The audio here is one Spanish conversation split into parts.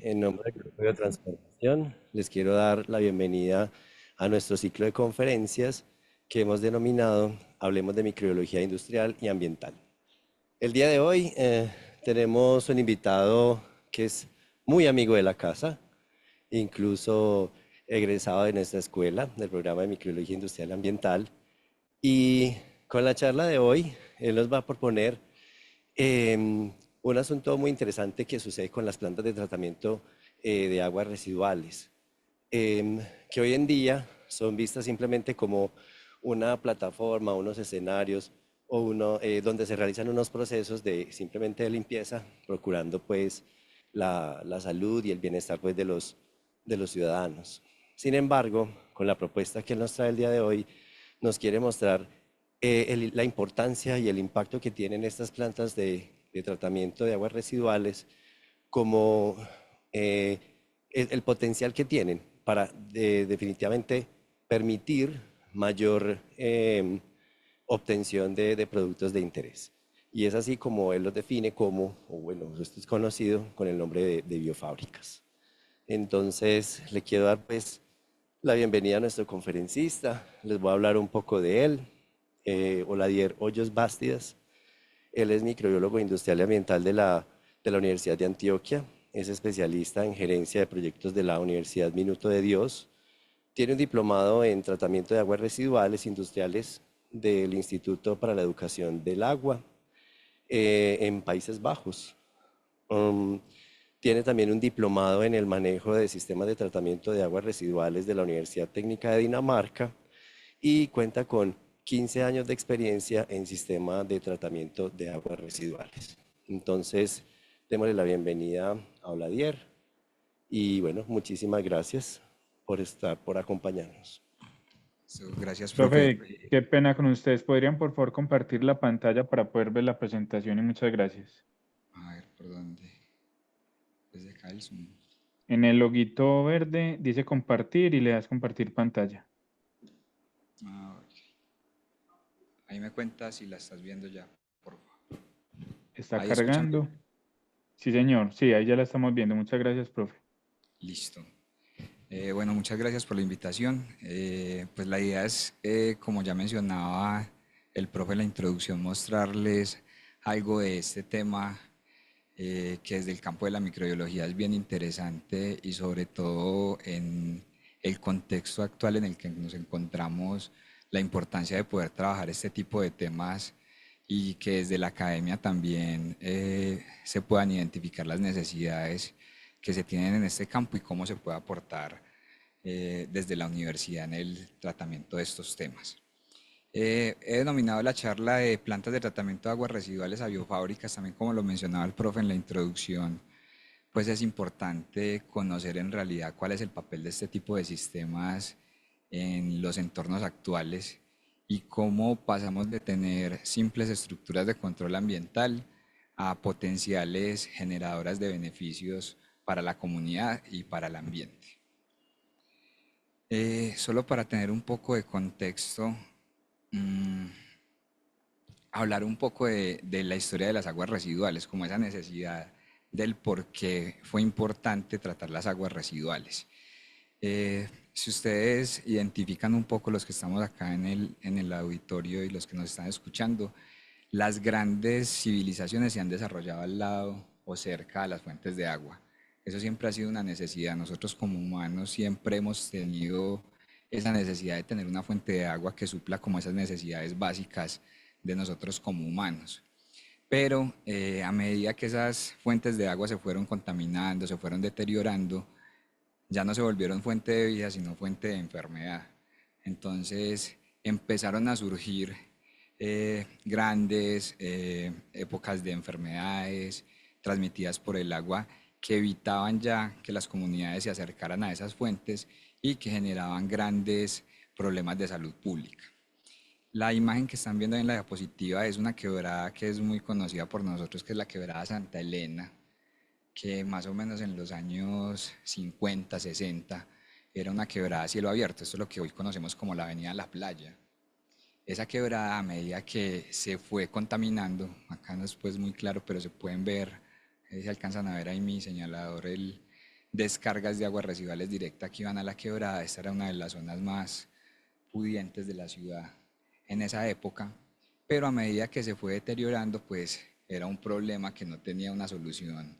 en nombre del Grupo de Transformación, les quiero dar la bienvenida a nuestro ciclo de conferencias que hemos denominado Hablemos de Microbiología Industrial y Ambiental. El día de hoy tenemos un invitado que es muy amigo de la casa, incluso egresado de nuestra escuela, del programa de Microbiología Industrial y Ambiental. Y con la charla de hoy, él nos va a proponer un asunto muy interesante que sucede con las plantas de tratamiento de aguas residuales, que hoy en día son vistas simplemente como una plataforma, unos escenarios donde se realizan unos procesos de simplemente de limpieza, procurando pues la salud y el bienestar pues de los ciudadanos. Sin embargo, con la propuesta que él nos trae el día de hoy, nos quiere mostrar la importancia y el impacto que tienen estas plantas de tratamiento de aguas residuales, como eh, el potencial que tienen para definitivamente permitir mayor obtención de productos de interés. Y es así como él los define como, o bueno, esto es conocido con el nombre de biofábricas. Entonces, le quiero dar pues la bienvenida a nuestro conferencista. Les voy a hablar un poco de él. Oladier Hoyos Bastidas. Él es microbiólogo industrial y ambiental de la Universidad de Antioquia. Es especialista en gerencia de proyectos de la Universidad Minuto de Dios. Tiene un diplomado en tratamiento de aguas residuales industriales del Instituto para la Educación del Agua en Países Bajos. Um, Tiene también un diplomado en el manejo de sistemas de tratamiento de aguas residuales de la Universidad Técnica de Dinamarca y cuenta con 15 años de experiencia en sistema de tratamiento de aguas residuales. Entonces, démosle la bienvenida a Oladier y bueno, muchísimas gracias por acompañarnos. Gracias, profe. Profe, qué pena con ustedes. ¿Podrían por favor compartir la pantalla para poder ver la presentación? Y muchas gracias. A ver, ¿por dónde? Desde acá el Zoom. En el loguito verde dice compartir y le das compartir pantalla. Ok. Ahí me cuentas si la estás viendo ya, por favor. ¿Está Ahí escuchan bien. cargando? Sí, señor. Sí, ahí ya la estamos viendo. Muchas gracias, profe. Listo. Bueno, muchas gracias por la invitación. Pues la idea es, como ya mencionaba el profe en la introducción, mostrarles algo de este tema que desde el campo de la microbiología es bien interesante y sobre todo en el contexto actual en el que nos encontramos, la importancia de poder trabajar este tipo de temas y que desde la academia también se puedan identificar las necesidades que se tienen en este campo y cómo se puede aportar desde la universidad en el tratamiento de estos temas. He denominado la charla de plantas de tratamiento de aguas residuales a biofábricas, también como lo mencionaba el profe en la introducción, pues es importante conocer en realidad cuál es el papel de este tipo de sistemas en los entornos actuales y cómo pasamos de tener simples estructuras de control ambiental a potenciales generadoras de beneficios para la comunidad y para el ambiente. Solo para tener un poco de contexto, mmm, hablar un poco de la historia de las aguas residuales, como esa necesidad del por qué fue importante tratar las aguas residuales. Si ustedes identifican un poco los que estamos acá en el auditorio y los que nos están escuchando, las grandes civilizaciones se han desarrollado al lado o cerca de las fuentes de agua. Eso siempre ha sido una necesidad. Nosotros como humanos siempre hemos tenido esa necesidad de tener una fuente de agua que supla como esas necesidades básicas de nosotros como humanos. Pero a medida que esas fuentes de agua se fueron contaminando, se fueron deteriorando, ya no se volvieron fuente de vida, sino fuente de enfermedad. Entonces empezaron a surgir grandes épocas de enfermedades transmitidas por el agua que evitaban ya que las comunidades se acercaran a esas fuentes y que generaban grandes problemas de salud pública. La imagen que están viendo en la diapositiva es una quebrada que es muy conocida por nosotros, que es la quebrada Santa Elena, que más o menos en los años 50, 60 era una quebrada a cielo abierto. Esto es lo que hoy conocemos como la Avenida La Playa. Esa quebrada, a medida que se fue contaminando, acá no es pues muy claro, pero se pueden ver, se alcanzan a ver ahí mi señalador, descargas de aguas residuales directas que iban a la quebrada. Esta era una de las zonas más pudientes de la ciudad en esa época, pero a medida que se fue deteriorando, pues era un problema que no tenía una solución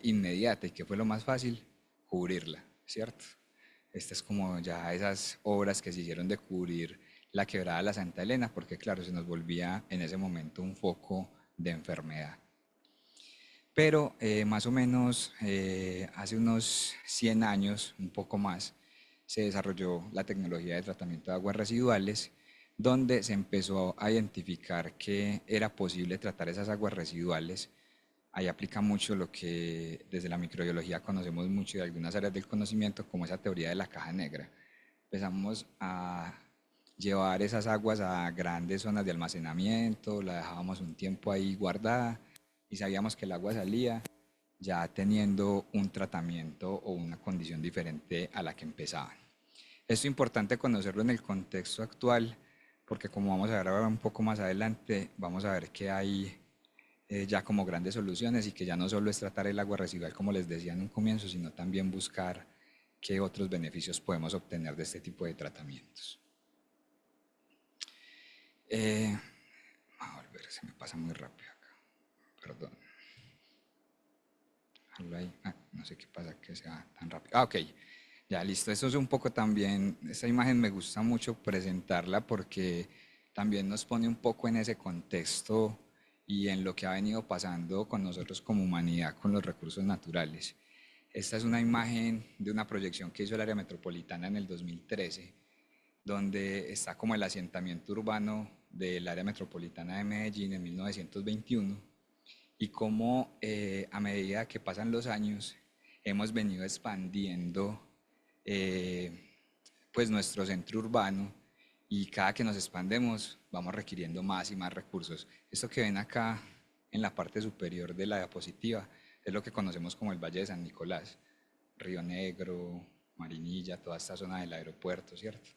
inmediata. ¿Y qué fue lo más fácil? Cubrirla, ¿cierto? Estas es como ya esas obras que se hicieron de cubrir la quebrada de la Santa Elena, porque claro, se nos volvía en ese momento un foco de enfermedad. Pero más o menos hace unos 100 años, un poco más, se desarrolló la tecnología de tratamiento de aguas residuales, donde se empezó a identificar que era posible tratar esas aguas residuales. Ahí aplica mucho lo que desde la microbiología conocemos mucho de algunas áreas del conocimiento, como esa teoría de la caja negra. Empezamos a llevar esas aguas a grandes zonas de almacenamiento, la dejábamos un tiempo ahí guardada y sabíamos que el agua salía ya teniendo un tratamiento o una condición diferente a la que empezaban. Esto es importante conocerlo en el contexto actual, porque como vamos a ver ahora un poco más adelante, vamos a ver que hay ya como grandes soluciones y que ya no solo es tratar el agua residual como les decía en un comienzo, sino también buscar qué otros beneficios podemos obtener de este tipo de tratamientos. A ver, se me pasa muy rápido acá, perdón. Ahí. No sé qué pasa que sea tan rápido. Ok, ya listo. Eso es un poco también, esta imagen me gusta mucho presentarla porque también nos pone un poco en ese contexto y en lo que ha venido pasando con nosotros como humanidad con los recursos naturales. Esta es una imagen de una proyección que hizo el área metropolitana en el 2013, donde está como el asentamiento urbano del área metropolitana de Medellín en 1921 y cómo a medida que pasan los años hemos venido expandiendo pues nuestro centro urbano y cada que nos expandemos vamos requiriendo más y más recursos. Esto que ven acá en la parte superior de la diapositiva es lo que conocemos como el Valle de San Nicolás, Río Negro, Marinilla, toda esta zona del aeropuerto, ¿cierto?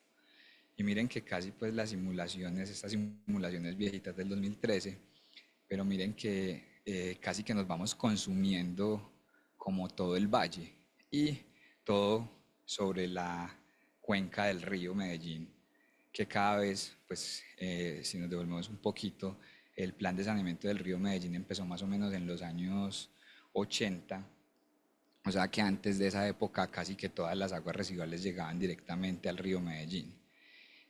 Y miren que casi pues las simulaciones, estas simulaciones viejitas del 2013, pero miren que casi que nos vamos consumiendo como todo el valle y todo sobre la cuenca del río Medellín, que cada vez, pues si nos devolvemos un poquito, el plan de saneamiento del río Medellín empezó más o menos en los años 80, o sea que antes de esa época casi que todas las aguas residuales llegaban directamente al río Medellín.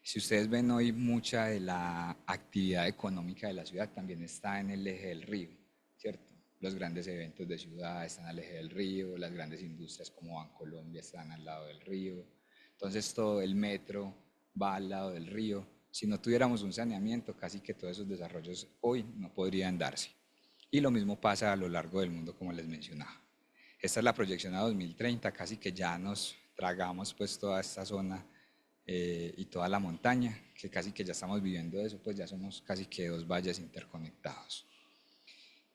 Si ustedes ven hoy, mucha de la actividad económica de la ciudad también está en el eje del río, ¿cierto? Los grandes eventos de ciudad están al eje del río, las grandes industrias como Bancolombia están al lado del río. Entonces todo el metro va al lado del río. Si no tuviéramos un saneamiento, casi que todos esos desarrollos hoy no podrían darse. Y lo mismo pasa a lo largo del mundo, como les mencionaba. Esta es la proyección a 2030, casi que ya nos tragamos pues toda esta zona y toda la montaña, que casi que ya estamos viviendo eso, pues ya somos casi que dos valles interconectados.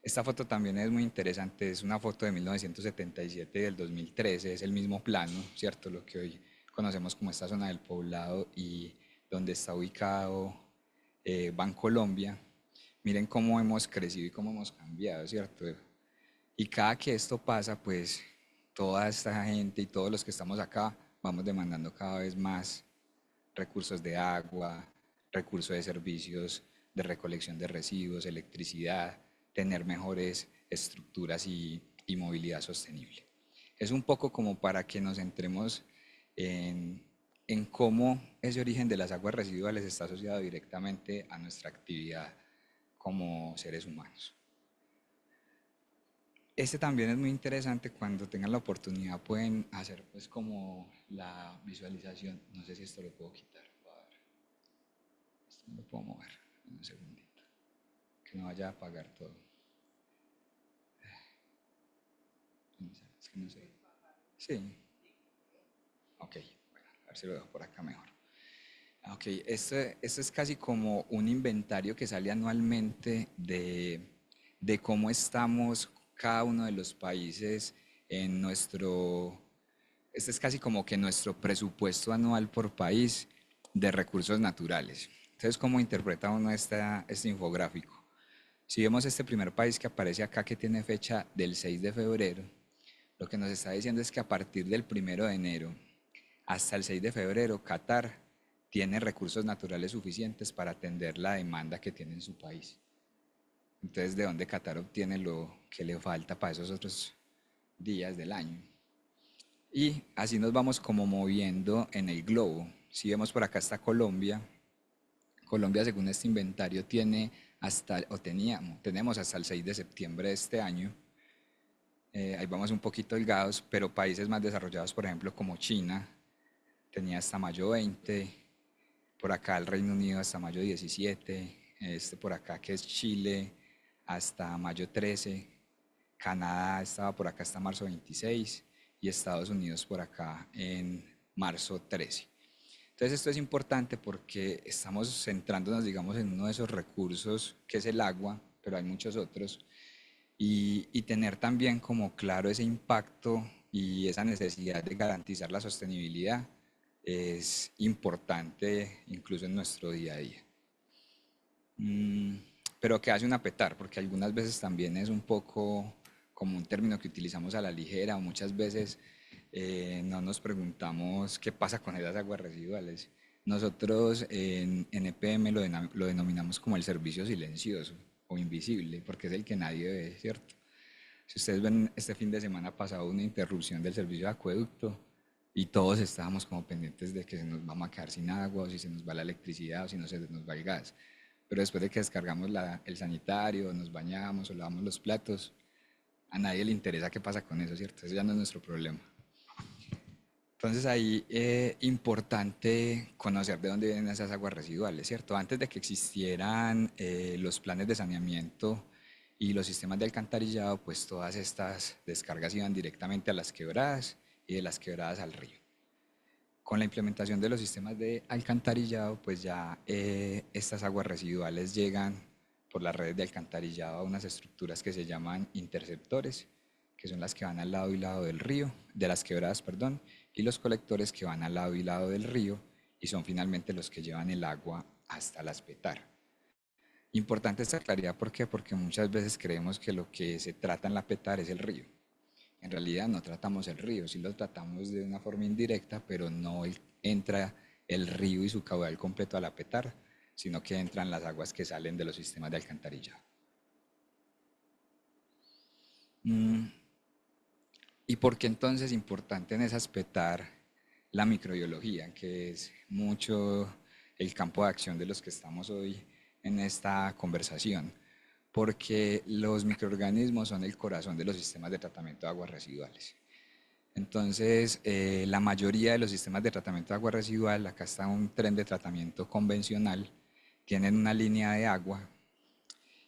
Esta foto también es muy interesante, es una foto de 1977 y del 2013, es el mismo plano, ¿cierto? Lo que hoy conocemos como esta zona del Poblado y donde está ubicado Bancolombia. Miren cómo hemos crecido y cómo hemos cambiado, ¿cierto? Y cada que esto pasa, pues toda esta gente y todos los que estamos acá vamos demandando cada vez más recursos de agua, recursos de servicios de recolección de residuos, electricidad, tener mejores estructuras y movilidad sostenible. Es un poco como para que nos centremos en cómo ese origen de las aguas residuales está asociado directamente a nuestra actividad como seres humanos. Este también es muy interesante, cuando tengan la oportunidad pueden hacer pues como la visualización, no sé si esto lo puedo quitar, a ver, esto no lo puedo mover, un segundito, que no vaya a apagar todo, es que no sé, sí, ok, bueno, a ver si lo dejo por acá mejor. Ok, este es casi como un inventario que sale anualmente de cómo estamos cada uno de los países en nuestro, este es casi como que nuestro presupuesto anual por país de recursos naturales. Entonces, ¿cómo interpreta uno este infográfico? Si vemos este primer país que aparece acá, que tiene fecha del 6 de febrero, Lo que nos está diciendo es que a partir del 1 de enero hasta el 6 de febrero, Qatar tiene recursos naturales suficientes para atender la demanda que tiene en su país. Entonces, ¿de dónde Qatar obtiene lo que le falta para esos otros días del año? Y así nos vamos como moviendo en el globo. Si vemos por acá está Colombia. Colombia, según este inventario, tenemos hasta el 6 de septiembre de este año. Ahí vamos un poquito holgados, pero países más desarrollados, por ejemplo, como China, tenía hasta mayo 20, por acá el Reino Unido hasta mayo 17, por acá que es Chile hasta mayo 13, Canadá estaba por acá hasta marzo 26 y Estados Unidos por acá en marzo 13. Entonces esto es importante porque estamos centrándonos, digamos, en uno de esos recursos que es el agua, pero hay muchos otros, y tener también como claro ese impacto y esa necesidad de garantizar la sostenibilidad es importante incluso en nuestro día a día. Pero ¿qué hace una petar? Porque algunas veces también es un poco como un término que utilizamos a la ligera o muchas veces no nos preguntamos qué pasa con esas aguas residuales. Nosotros en EPM lo denominamos como el servicio silencioso o invisible, porque es el que nadie ve, ¿cierto? Si ustedes ven, este fin de semana pasado una interrupción del servicio de acueducto y todos estábamos como pendientes de que se nos vamos a quedar sin agua, o si se nos va la electricidad, o si no se nos va el gas. Pero después de que descargamos el sanitario, nos bañamos o lavamos los platos, a nadie le interesa qué pasa con eso, ¿cierto? Eso ya no es nuestro problema. Entonces ahí es importante conocer de dónde vienen esas aguas residuales, ¿cierto? Antes de que existieran los planes de saneamiento y los sistemas de alcantarillado, pues todas estas descargas iban directamente a las quebradas y de las quebradas al río. Con la implementación de los sistemas de alcantarillado, pues ya estas aguas residuales llegan por las redes de alcantarillado a unas estructuras que se llaman interceptores, que son las que van al lado y lado del río, de las quebradas, perdón, y los colectores que van al lado y lado del río y son finalmente los que llevan el agua hasta las petar. Importante esta claridad, ¿por qué? Porque muchas veces creemos que lo que se trata en la petar es el río. En realidad no tratamos el río, sí lo tratamos de una forma indirecta, pero no entra el río y su caudal completo a la petar, sino que entran las aguas que salen de los sistemas de alcantarillado. ¿Y por qué entonces es importante en esas petar la microbiología, que es mucho el campo de acción de los que estamos hoy en esta conversación? Porque los microorganismos son el corazón de los sistemas de tratamiento de aguas residuales. Entonces, la mayoría de los sistemas de tratamiento de agua residual, acá está un tren de tratamiento convencional, tienen una línea de agua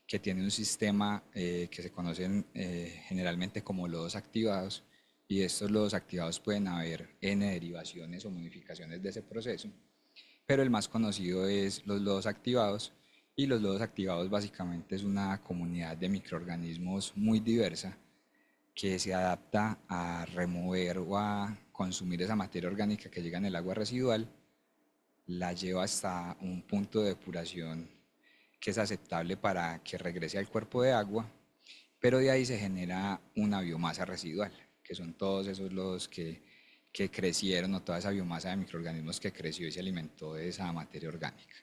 que tiene un sistema que se conocen generalmente como lodos activados, y estos lodos activados pueden haber N derivaciones o modificaciones de ese proceso, pero el más conocido es los lodos activados, y los lodos activados básicamente es una comunidad de microorganismos muy diversa que se adapta a remover o a consumir esa materia orgánica que llega en el agua residual, la lleva hasta un punto de depuración que es aceptable para que regrese al cuerpo de agua, pero de ahí se genera una biomasa residual, que son todos esos lodos que crecieron, o toda esa biomasa de microorganismos que creció y se alimentó de esa materia orgánica.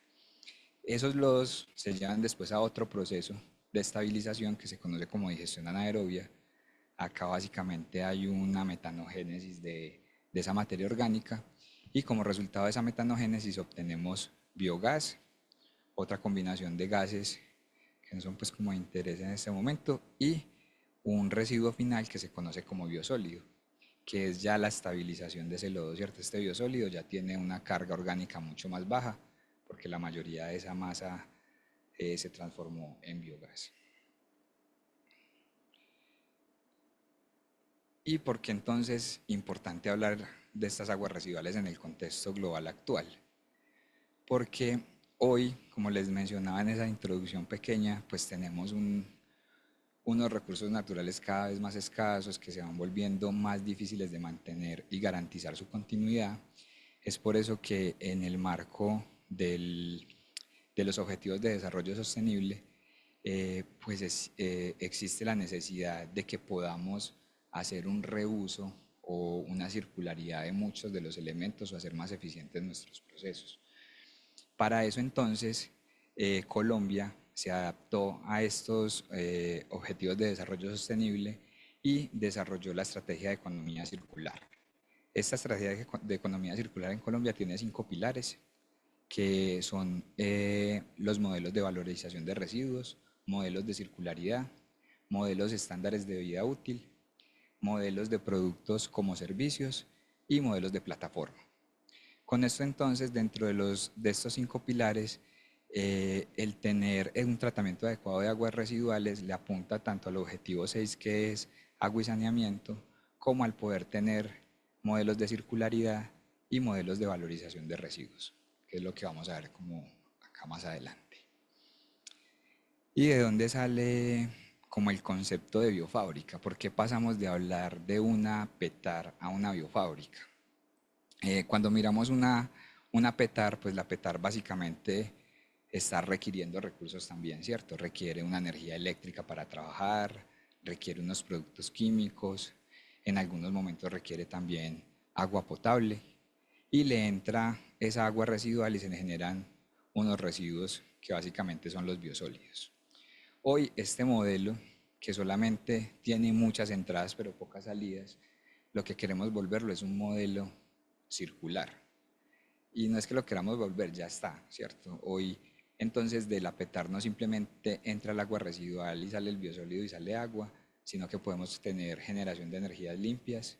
Esos lodos se llevan después a otro proceso de estabilización que se conoce como digestión anaerobia. Acá básicamente hay una metanogénesis de esa materia orgánica, y como resultado de esa metanogénesis obtenemos biogás, otra combinación de gases que no son pues como de interés en este momento, y un residuo final que se conoce como biosólido, que es ya la estabilización de ese lodo, ¿cierto? Este biosólido ya tiene una carga orgánica mucho más baja, porque la mayoría de esa masa se transformó en biogás. ¿Y por qué entonces es importante hablar de estas aguas residuales en el contexto global actual? Porque hoy, como les mencionaba en esa introducción pequeña, pues tenemos unos recursos naturales cada vez más escasos que se van volviendo más difíciles de mantener y garantizar su continuidad. Es por eso que en el marco de los Objetivos de Desarrollo Sostenible, existe la necesidad de que podamos hacer un reuso o una circularidad de muchos de los elementos o hacer más eficientes nuestros procesos. Para eso entonces Colombia se adaptó a estos objetivos de desarrollo sostenible y desarrolló la estrategia de economía circular. Esta estrategia de economía circular en Colombia tiene 5 pilares, que son los modelos de valorización de residuos, modelos de circularidad, modelos estándares de vida útil, modelos de productos como servicios y modelos de plataforma. Con esto entonces, dentro de estos 5 pilares, el tener un tratamiento adecuado de aguas residuales le apunta tanto al objetivo 6, que es agua y saneamiento, como al poder tener modelos de circularidad y modelos de valorización de residuos, que es lo que vamos a ver como acá más adelante. ¿Y de dónde sale como el concepto de biofábrica? ¿Por qué pasamos de hablar de una PETAR a una biofábrica? Cuando miramos una PETAR, pues la PETAR básicamente está requiriendo recursos también, ¿cierto? Requiere una energía eléctrica para trabajar, requiere unos productos químicos, en algunos momentos requiere también agua potable y le entra esa agua residual y se le generan unos residuos que básicamente son los biosólidos. Hoy este modelo, que solamente tiene muchas entradas pero pocas salidas, lo que queremos volverlo es un modelo circular. Y no es que lo queramos volver, ya está, ¿cierto? Hoy entonces de la PETAR no simplemente entra el agua residual y sale el biosólido y sale agua, sino que podemos tener generación de energías limpias,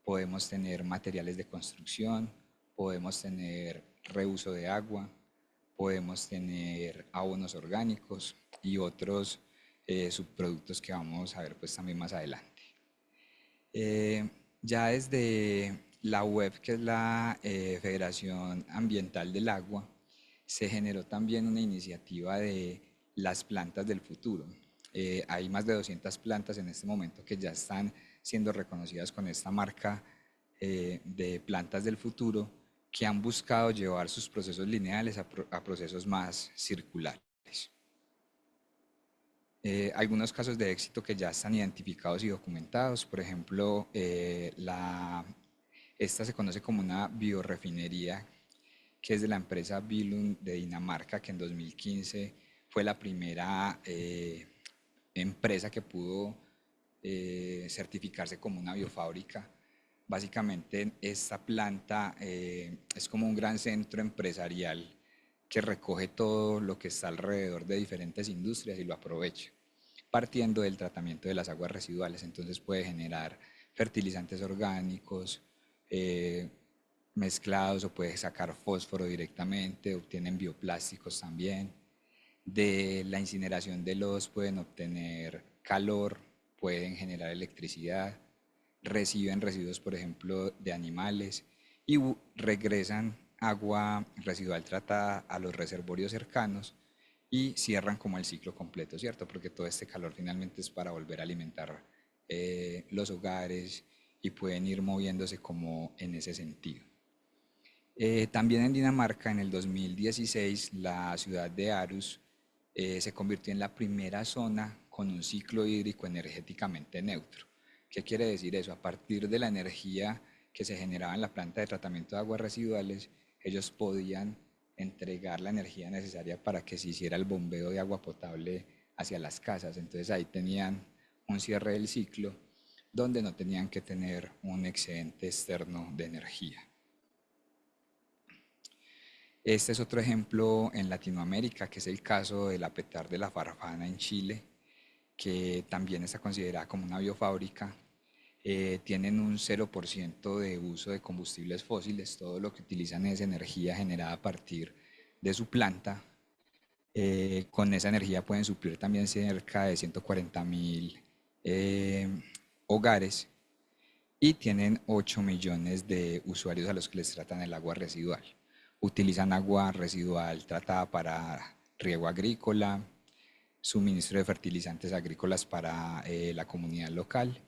podemos tener materiales de construcción, podemos tener reuso de agua, podemos tener abonos orgánicos y otros subproductos que vamos a ver pues también más adelante. Ya desde la web, que es la Federación Ambiental del Agua, se generó también una iniciativa de las plantas del futuro. Hay más de 200 plantas en este momento que ya están siendo reconocidas con esta marca de plantas del futuro, que han buscado llevar sus procesos lineales a procesos más circulares. Algunos casos de éxito que ya están identificados y documentados, por ejemplo, esta se conoce como una biorefinería, que es de la empresa Billund de Dinamarca, que en 2015 fue la primera empresa que pudo certificarse como una biofábrica. Básicamente esta planta es como un gran centro empresarial que recoge todo lo que está alrededor de diferentes industrias y lo aprovecha, partiendo del tratamiento de las aguas residuales. Entonces puede generar fertilizantes orgánicos mezclados, o puede sacar fósforo directamente, obtienen bioplásticos también. De la incineración de lodos pueden obtener calor, pueden generar electricidad, reciben residuos, por ejemplo, de animales y regresan agua residual tratada a los reservorios cercanos y cierran como el ciclo completo, ¿cierto? Porque todo este calor finalmente es para volver a alimentar los hogares y pueden ir moviéndose como en ese sentido. También en Dinamarca, en el 2016, la ciudad de Aarhus se convirtió en la primera zona con un ciclo hídrico energéticamente neutro. ¿Qué quiere decir eso? A partir de la energía que se generaba en la planta de tratamiento de aguas residuales, ellos podían entregar la energía necesaria para que se hiciera el bombeo de agua potable hacia las casas. Entonces ahí tenían un cierre del ciclo donde no tenían que tener un excedente externo de energía. Este es otro ejemplo en Latinoamérica, que es el caso de la PETAR de La Farfana en Chile, que también está considerada como una biofábrica. Tienen un 0% de uso de combustibles fósiles, todo lo que utilizan es energía generada a partir de su planta. Con esa energía pueden suplir también cerca de 140.000 hogares y tienen 8 millones de usuarios a los que les tratan el agua residual. Utilizan agua residual tratada para riego agrícola, suministro de fertilizantes agrícolas para la comunidad local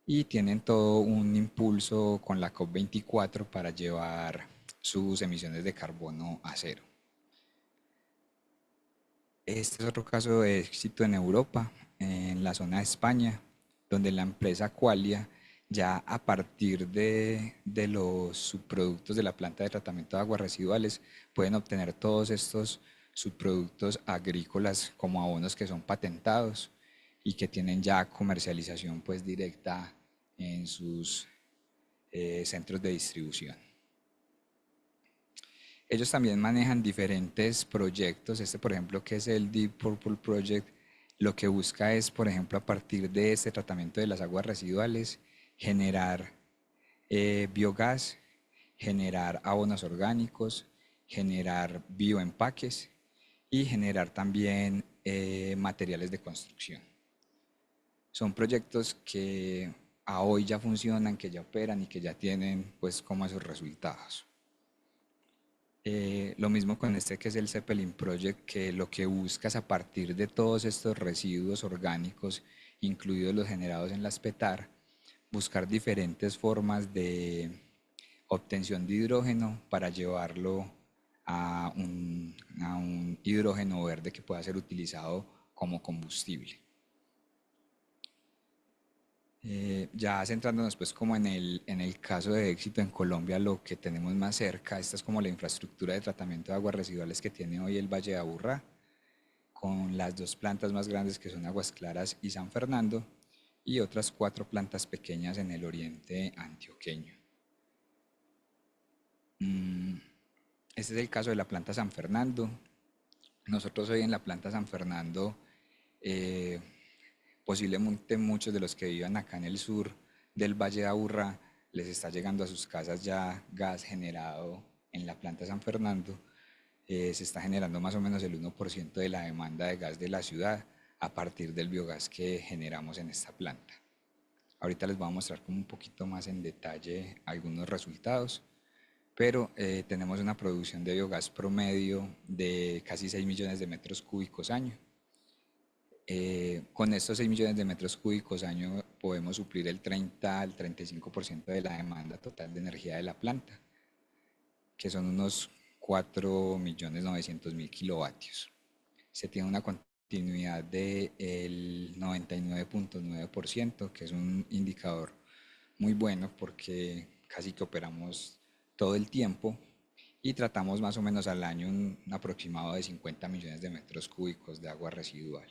y tienen todo un impulso con la COP24 para llevar sus emisiones de carbono a cero. Este es otro caso de éxito en Europa, en la zona de España. donde la empresa Qualia ya a partir de los subproductos de la planta de tratamiento de aguas residuales pueden obtener todos estos subproductos agrícolas como abonos que son patentados y que tienen ya comercialización pues directa en sus centros de distribución. Ellos también manejan diferentes proyectos. Este, por ejemplo, que es el Deep Purple Project, lo que busca es, por ejemplo, a partir de este tratamiento de las aguas residuales, generar biogás, generar abonos orgánicos, generar bioempaques y generar también materiales de construcción. Son proyectos que a hoy ya funcionan, que ya operan y que ya tienen pues como esos resultados. Lo mismo con este que es el Zeppelin Project, que lo que busca es a partir de todos estos residuos orgánicos, incluidos los generados en las PETAR, buscar diferentes formas de obtención de hidrógeno para llevarlo a un hidrógeno verde que pueda ser utilizado como combustible. Ya centrándonos pues como en el caso de éxito en Colombia, lo que tenemos más cerca, esta es como la infraestructura de tratamiento de aguas residuales que tiene hoy el Valle de Aburrá, con las dos plantas más grandes que son Aguas Claras y San Fernando, y otras 4 plantas pequeñas en el oriente antioqueño. Este es el caso de la planta San Fernando. Nosotros hoy en la planta San Fernando, posiblemente muchos de los que vivan acá en el sur del Valle de Aburrá les está llegando a sus casas ya gas generado en la planta San Fernando. Se está generando más o menos el 1% de la demanda de gas de la ciudad a partir del biogás que generamos en esta planta. Ahorita les voy a mostrar como un poquito más en detalle algunos resultados, pero tenemos una producción de biogás promedio de casi 6 millones de metros cúbicos año. Con estos 6 millones de metros cúbicos año podemos suplir el 30 al 35% de la demanda total de energía de la planta, que son unos 4.900.000 kilovatios. Se tiene una continuidad del 99.9%, que es un indicador muy bueno porque casi que operamos todo el tiempo y tratamos más o menos al año un aproximado de 50 millones de metros cúbicos de agua residual.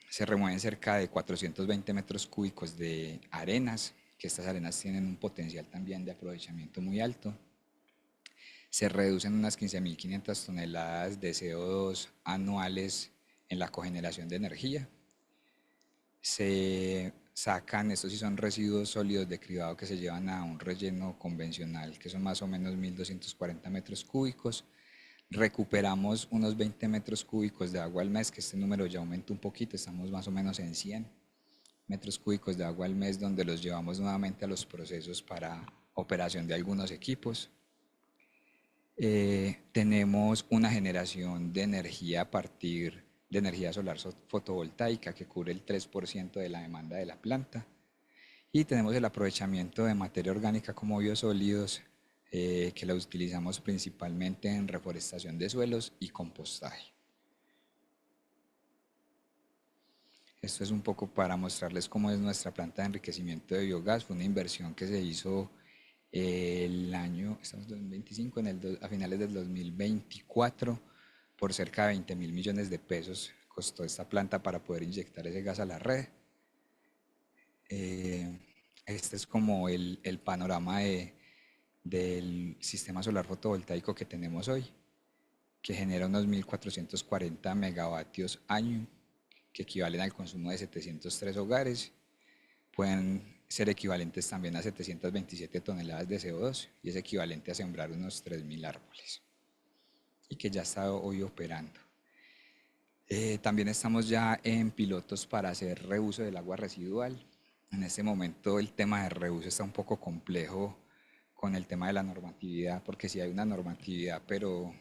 Se remueven cerca de 420 metros cúbicos de arenas, que estas arenas tienen un potencial también de aprovechamiento muy alto. Se reducen unas 15.500 toneladas de CO2 anuales en la cogeneración de energía. Se sacan, estos sí son residuos sólidos de cribado que se llevan a un relleno convencional, que son más o menos 1.240 metros cúbicos. Recuperamos unos 20 metros cúbicos de agua al mes, que este número ya aumenta un poquito, estamos más o menos en 100 metros cúbicos de agua al mes, donde los llevamos nuevamente a los procesos para operación de algunos equipos. Tenemos una generación de energía a partir de energía solar fotovoltaica que cubre el 3% de la demanda de la planta. Y tenemos el aprovechamiento de materia orgánica como biosólidos, que la utilizamos principalmente en reforestación de suelos y compostaje. Esto es un poco para mostrarles cómo es nuestra planta de enriquecimiento de biogás. Fue una inversión que se hizo el año, estamos en 2025, a finales del 2024, por cerca de 20.000 millones de pesos costó esta planta para poder inyectar ese gas a la red. Este es como el panorama del sistema solar fotovoltaico que tenemos hoy, que genera unos 1.440 megavatios año, que equivalen al consumo de 703 hogares. Pueden ser equivalentes también a 727 toneladas de CO2 y es equivalente a sembrar unos 3.000 árboles, y que ya está hoy operando. También estamos ya en pilotos para hacer reuso del agua residual. En este momento el tema de reuso está un poco complejo con el tema de la normatividad, porque sí hay una normatividad, pero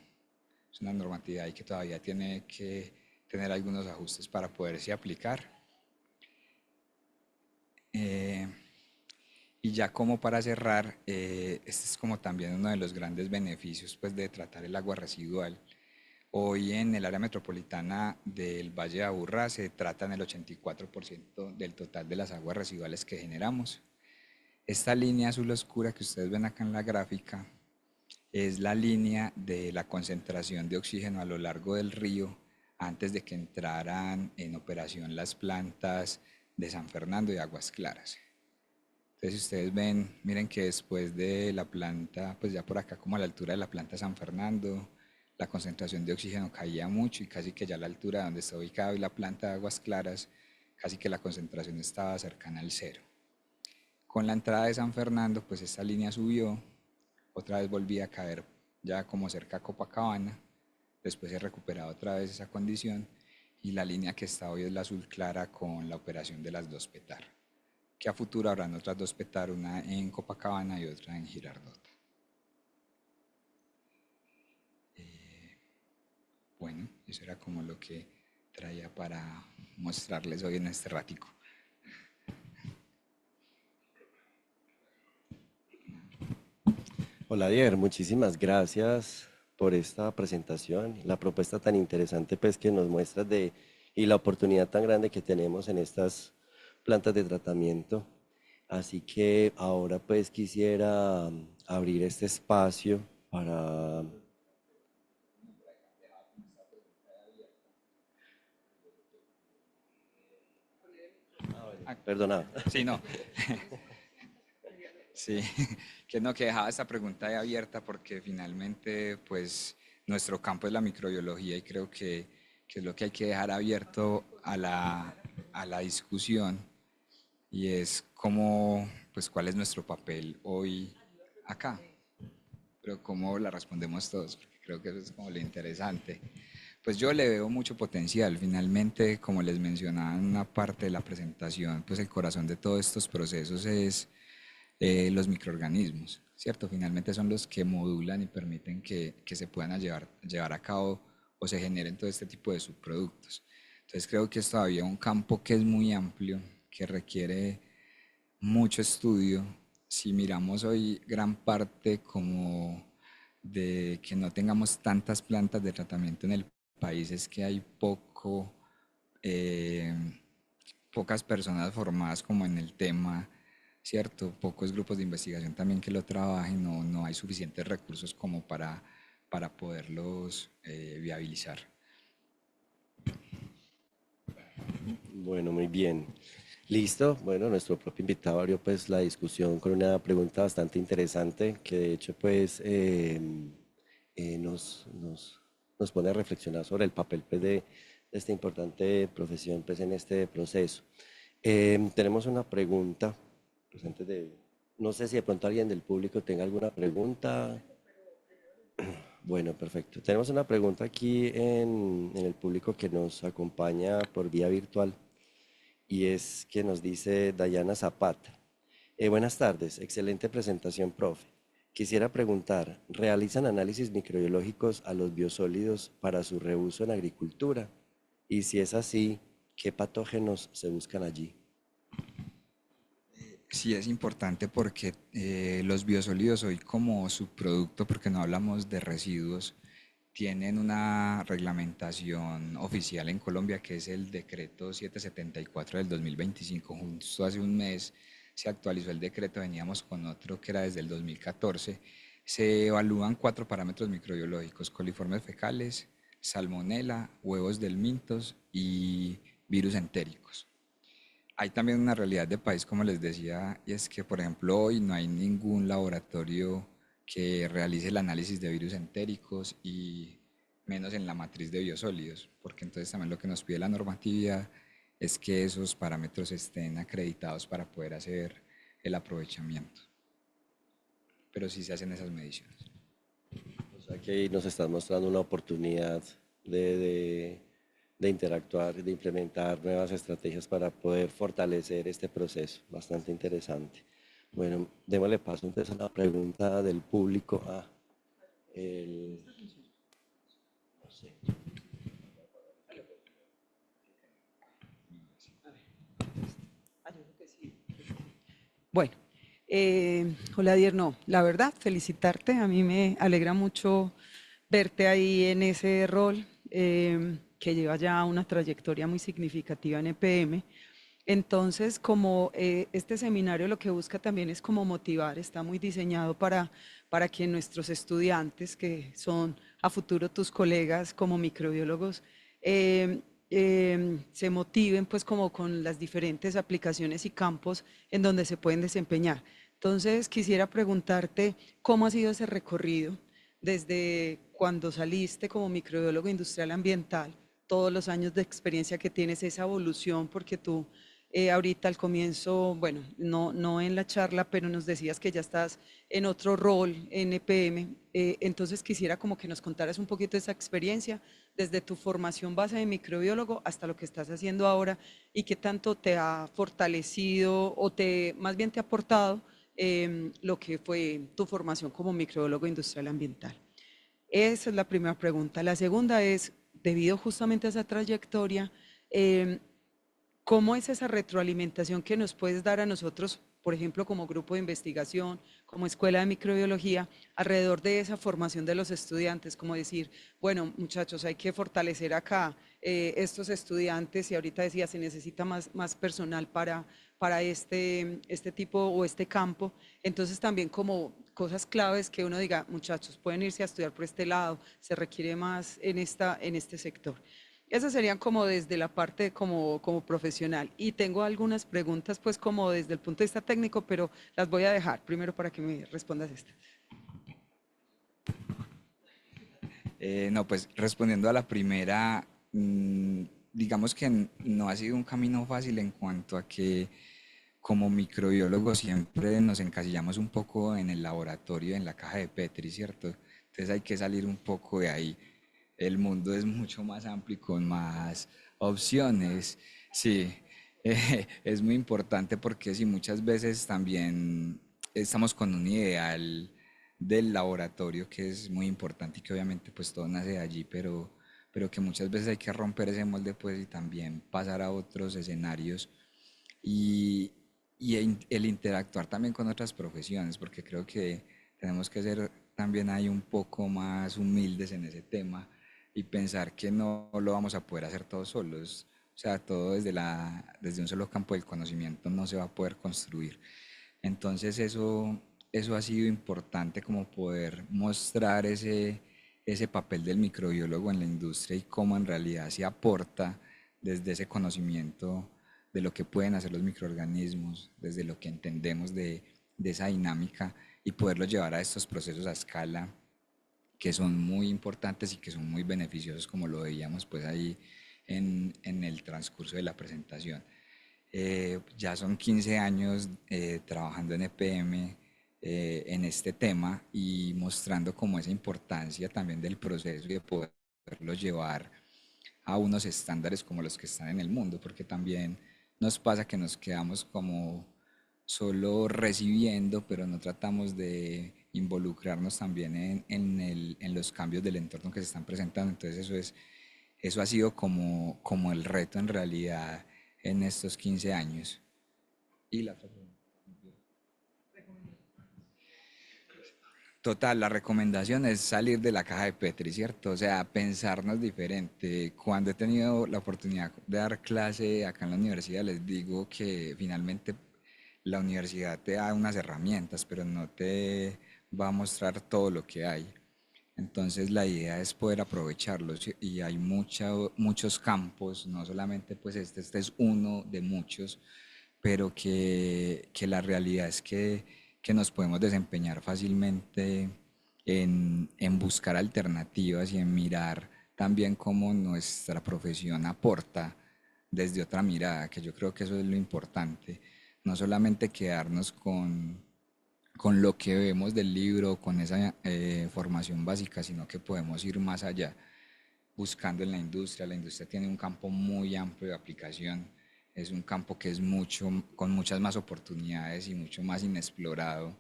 es una normatividad y que todavía tiene que tener algunos ajustes para poderse aplicar. Y ya como para cerrar, este es como también uno de los grandes beneficios pues, de tratar el agua residual, Hoy en el área metropolitana del Valle de Aburrá se tratan el 84% del total de las aguas residuales que generamos. Esta línea azul oscura que ustedes ven acá en la gráfica es la línea de la concentración de oxígeno a lo largo del río antes de que entraran en operación las plantas de San Fernando y Aguas Claras. Entonces, si ustedes ven, miren que después de la planta, pues ya por acá como a la altura de la planta San Fernando, la concentración de oxígeno caía mucho y casi que ya a la altura donde está ubicada hoy la planta de Aguas Claras, casi que la concentración estaba cercana al cero. Con la entrada de San Fernando, pues esta línea subió, otra vez volvía a caer ya como cerca a Copacabana, después se recuperaba otra vez esa condición y la línea que está hoy es la azul clara con la operación de las dos PETAR, que a futuro habrán otras dos PETAR, una en Copacabana y otra en Girardota. Bueno, eso era como lo que traía para mostrarles hoy en este ratico. Hola, Dier, muchísimas gracias por esta presentación, la propuesta tan interesante pues que nos muestras y la oportunidad tan grande que tenemos en estas plantas de tratamiento. Así que ahora pues quisiera abrir este espacio para... Perdona. Sí, no. Sí, que no, que dejaba esta pregunta ahí abierta porque finalmente pues nuestro campo es la microbiología y creo que es lo que hay que dejar abierto a la discusión y es cómo, pues cuál es nuestro papel hoy acá, pero cómo la respondemos todos, porque creo que eso es como lo interesante. Pues yo le veo mucho potencial, finalmente, como les mencionaba en una parte de la presentación, pues el corazón de todos estos procesos es los microorganismos, ¿cierto? Finalmente son los que modulan y permiten que se puedan llevar a cabo o se generen todo este tipo de subproductos. Entonces creo que es todavía un campo que es muy amplio, que requiere mucho estudio. Si miramos hoy gran parte como de que no tengamos tantas plantas de tratamiento en el país, es que hay eh, pocas personas formadas como en el tema, ¿cierto? Pocos grupos de investigación también que lo trabajen, no hay suficientes recursos como para poderlos viabilizar. Bueno, muy bien. Listo. Bueno, nuestro propio invitado abrió pues la discusión con una pregunta bastante interesante que de hecho pues nos pone a reflexionar sobre el papel pues, de esta importante profesión pues, en este proceso. Tenemos una pregunta, pues antes de, no sé si de pronto alguien del público tenga alguna pregunta. Bueno, perfecto. Tenemos una pregunta aquí en el público que nos acompaña por vía virtual y es que nos dice Dayana Zapata. Buenas tardes, excelente presentación, profe. Quisiera preguntar, ¿realizan análisis microbiológicos a los biosólidos para su reuso en agricultura? Y si es así, ¿qué patógenos se buscan allí? Sí, es importante porque los biosólidos hoy como subproducto, porque no hablamos de residuos, tienen una reglamentación oficial en Colombia que es el decreto 774 del 2025. Justo hace un mes se actualizó el decreto, veníamos con otro que era desde el 2014. Se evalúan 4 parámetros microbiológicos: coliformes fecales, salmonela, huevos del mintos y virus entéricos. Hay también una realidad de país, como les decía, y es que, por ejemplo, hoy no hay ningún laboratorio que realice el análisis de virus entéricos y menos en la matriz de biosólidos, porque entonces también lo que nos pide la normatividad es que esos parámetros estén acreditados para poder hacer el aprovechamiento. Pero sí se hacen esas mediciones. O sea que ahí nos están mostrando una oportunidad de interactuar, de implementar nuevas estrategias para poder fortalecer este proceso. Bastante interesante. Bueno, démosle paso entonces a la pregunta del público. No sé. Bueno, hola Dier, no, la verdad, felicitarte, a mí me alegra mucho verte ahí en ese rol, que lleva ya una trayectoria muy significativa en EPM. Entonces, como este seminario lo que busca también es como motivar, está muy diseñado para que nuestros estudiantes, que son a futuro tus colegas como microbiólogos, se motiven pues como con las diferentes aplicaciones y campos en donde se pueden desempeñar. Entonces, quisiera preguntarte cómo ha sido ese recorrido desde cuando saliste como microbiólogo industrial ambiental, todos los años de experiencia que tienes, esa evolución, porque tú ahorita al comienzo, bueno, no en la charla, pero nos decías que ya estás en otro rol en EPM. Entonces quisiera como que nos contaras un poquito esa experiencia desde tu formación base de microbiólogo hasta lo que estás haciendo ahora y qué tanto te ha fortalecido o más bien te ha aportado lo que fue tu formación como microbiólogo industrial ambiental. Esa es la primera pregunta. La segunda es, debido justamente a esa trayectoria, eh, ¿cómo es esa retroalimentación que nos puedes dar a nosotros, por ejemplo, como grupo de investigación, como escuela de microbiología, alrededor de esa formación de los estudiantes? Como decir, bueno, muchachos, hay que fortalecer acá estos estudiantes y ahorita decía, se necesita más personal para este tipo o este campo. Entonces también como cosas claves que uno diga, muchachos, pueden irse a estudiar por este lado, se requiere más en este sector. Esas serían como desde la parte como profesional. Y tengo algunas preguntas pues como desde el punto de vista técnico, pero las voy a dejar primero para que me respondas esta. No, pues respondiendo a la primera, digamos que no ha sido un camino fácil en cuanto a que como microbiólogos siempre nos encasillamos un poco en el laboratorio, en la caja de Petri, ¿cierto? Entonces hay que salir un poco de ahí. El mundo es mucho más amplio y con más opciones. Sí, es muy importante porque sí, muchas veces también estamos con un ideal del laboratorio que es muy importante y que obviamente pues todo nace de allí, pero que muchas veces hay que romper ese molde pues y también pasar a otros escenarios y, el interactuar también con otras profesiones, porque creo que tenemos que ser también ahí un poco más humildes en ese tema y pensar que no lo vamos a poder hacer todos solos. O sea, todo desde un solo campo del conocimiento no se va a poder construir. Entonces eso ha sido importante como poder mostrar ese papel del microbiólogo en la industria y cómo en realidad se aporta desde ese conocimiento de lo que pueden hacer los microorganismos, desde lo que entendemos de esa dinámica y poderlo llevar a estos procesos a escala que son muy importantes y que son muy beneficiosos como lo veíamos pues ahí en el transcurso de la presentación. Ya son 15 años trabajando en EPM en este tema y mostrando como esa importancia también del proceso y de poderlo llevar a unos estándares como los que están en el mundo, porque también nos pasa que nos quedamos como solo recibiendo, pero no tratamos de involucrarnos también en los cambios del entorno que se están presentando. Entonces eso ha sido como el reto en realidad en estos 15 años. Y la otra pregunta. Total, la recomendación es salir de la caja de Petri, ¿cierto? O sea, pensarnos diferente. Cuando he tenido la oportunidad de dar clase acá en la universidad, les digo que finalmente la universidad te da unas herramientas, pero no te va a mostrar todo lo que hay. Entonces la idea es poder aprovecharlos y hay muchos campos, no solamente pues este es uno de muchos, pero que la realidad es que nos podemos desempeñar fácilmente en buscar alternativas y en mirar también cómo nuestra profesión aporta desde otra mirada, que yo creo que eso es lo importante, no solamente quedarnos con lo que vemos del libro, con esa formación básica, sino que podemos ir más allá, buscando en la industria. La industria tiene un campo muy amplio de aplicación, es un campo que es con muchas más oportunidades y mucho más inexplorado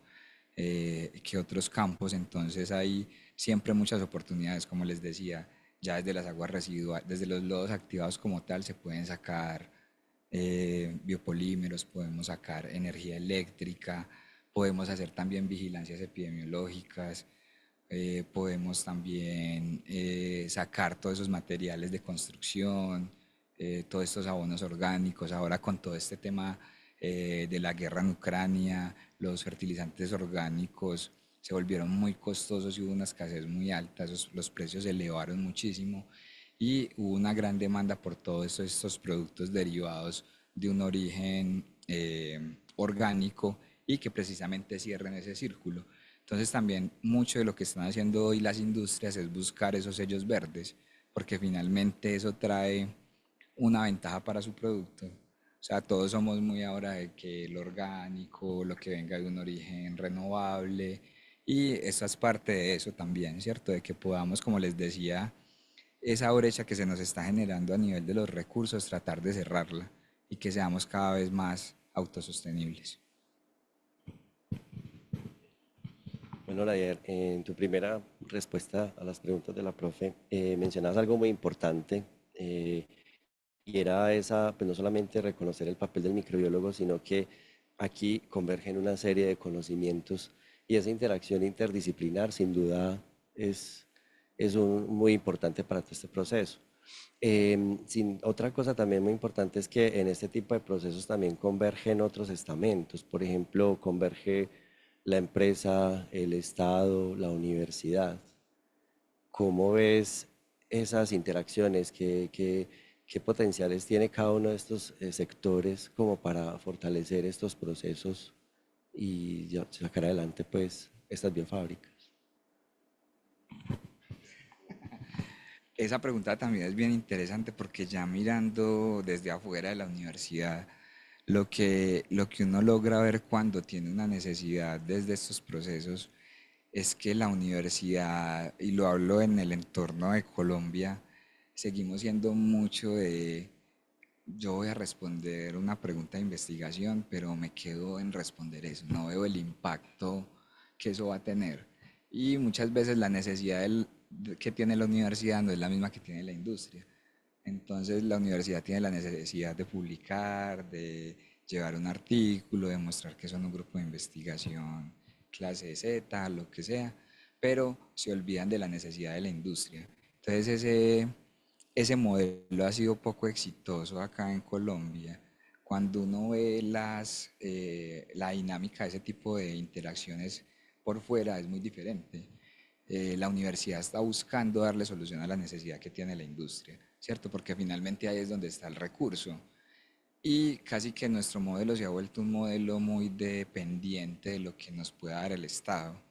que otros campos, entonces hay siempre muchas oportunidades, como les decía, ya desde las aguas residuales, desde los lodos activados como tal, se pueden sacar biopolímeros, podemos sacar energía eléctrica, podemos hacer también vigilancias epidemiológicas, podemos también sacar todos esos materiales de construcción, todos estos abonos orgánicos. Ahora con todo este tema de la guerra en Ucrania, los fertilizantes orgánicos se volvieron muy costosos y hubo una escasez muy alta, los precios se elevaron muchísimo y hubo una gran demanda por todos estos productos derivados de un origen orgánico y que precisamente cierren ese círculo. Entonces también mucho de lo que están haciendo hoy las industrias es buscar esos sellos verdes, porque finalmente eso trae una ventaja para su producto. O sea, todos somos muy ahora de que el orgánico, lo que venga de un origen renovable, y esa es parte de eso también, ¿cierto? De que podamos, como les decía, esa brecha que se nos está generando a nivel de los recursos, tratar de cerrarla y que seamos cada vez más autosostenibles. Bueno, Nayer, en tu primera respuesta a las preguntas de la profe, mencionabas algo muy importante y era esa, pues no solamente reconocer el papel del microbiólogo, sino que aquí convergen una serie de conocimientos y esa interacción interdisciplinar sin duda es, muy importante para todo este proceso. Otra cosa también muy importante es que en este tipo de procesos también convergen otros estamentos. Por ejemplo, converge la empresa, el Estado, la universidad. ¿Cómo ves esas interacciones? ¿Qué potenciales tiene cada uno de estos sectores como para fortalecer estos procesos y sacar adelante pues estas biofábricas? Esa pregunta también es bien interesante porque ya mirando desde afuera de la universidad, lo que uno logra ver cuando tiene una necesidad desde estos procesos es que la universidad, y lo hablo en el entorno de Colombia, seguimos siendo mucho de, yo voy a responder una pregunta de investigación, pero me quedo en responder eso, no veo el impacto que eso va a tener. Y muchas veces la necesidad que tiene la universidad no es la misma que tiene la industria. Entonces la universidad tiene la necesidad de publicar, de llevar un artículo, de mostrar que son un grupo de investigación clase Z, lo que sea, pero se olvidan de la necesidad de la industria. Entonces ese modelo ha sido poco exitoso acá en Colombia. Cuando uno ve la dinámica de ese tipo de interacciones por fuera es muy diferente. La universidad está buscando darle solución a la necesidad que tiene la industria, ¿cierto? Porque finalmente ahí es donde está el recurso. Y casi que nuestro modelo se ha vuelto un modelo muy dependiente de lo que nos pueda dar el Estado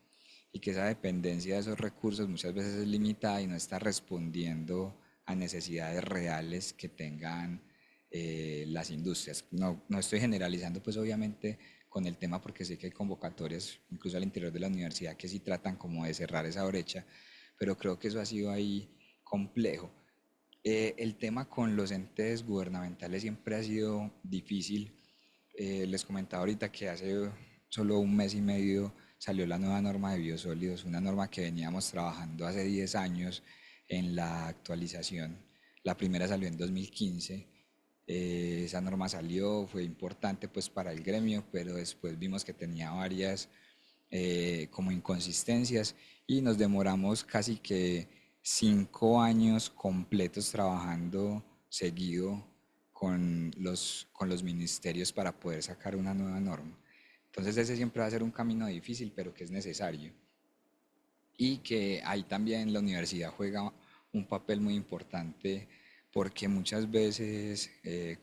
y que esa dependencia de esos recursos muchas veces es limitada y no está respondiendo a necesidades reales que tengan las industrias. No, no estoy generalizando pues obviamente con el tema porque sé que hay convocatorias incluso al interior de la universidad que sí tratan como de cerrar esa brecha, pero creo que eso ha sido ahí complejo. El tema con los entes gubernamentales siempre ha sido difícil. Les comentaba ahorita que hace solo un mes y medio salió la nueva norma de biosólidos, una norma que veníamos trabajando hace 10 años en la actualización. La primera salió en 2015. Esa norma salió, fue importante pues para el gremio, pero después vimos que tenía varias como inconsistencias y nos demoramos casi que 5 años completos trabajando seguido con los ministerios para poder sacar una nueva norma. Entonces ese siempre va a ser un camino difícil, pero que es necesario. Y que ahí también la universidad juega un papel muy importante porque muchas veces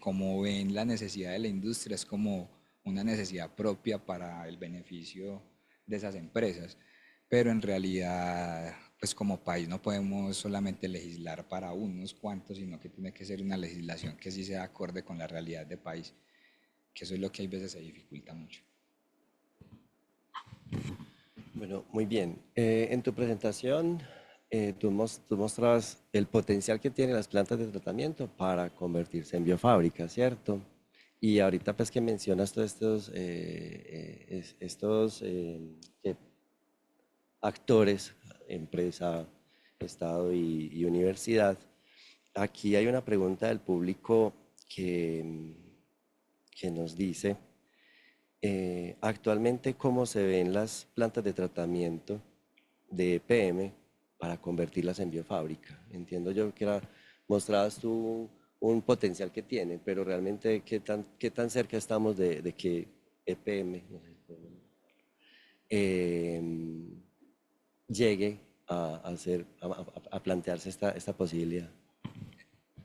como ven la necesidad de la industria es como una necesidad propia para el beneficio de esas empresas, pero en realidad pues como país no podemos solamente legislar para unos cuantos, sino que tiene que ser una legislación que sí sea acorde con la realidad del país, que eso es lo que hay veces se dificulta mucho. Bueno, muy bien. En tu presentación, tú mostrabas el potencial que tienen las plantas de tratamiento para convertirse en biofábricas, ¿cierto? Y ahorita pues que mencionas todos ¿qué? Actores, empresa, Estado y universidad, aquí hay una pregunta del público que nos dice, actualmente, ¿cómo se ven las plantas de tratamiento de EPM para convertirlas en biofábrica. Entiendo yo que mostrabas tú un potencial que tiene, pero realmente qué tan cerca estamos de que EPM no sé, llegue a plantearse esta posibilidad.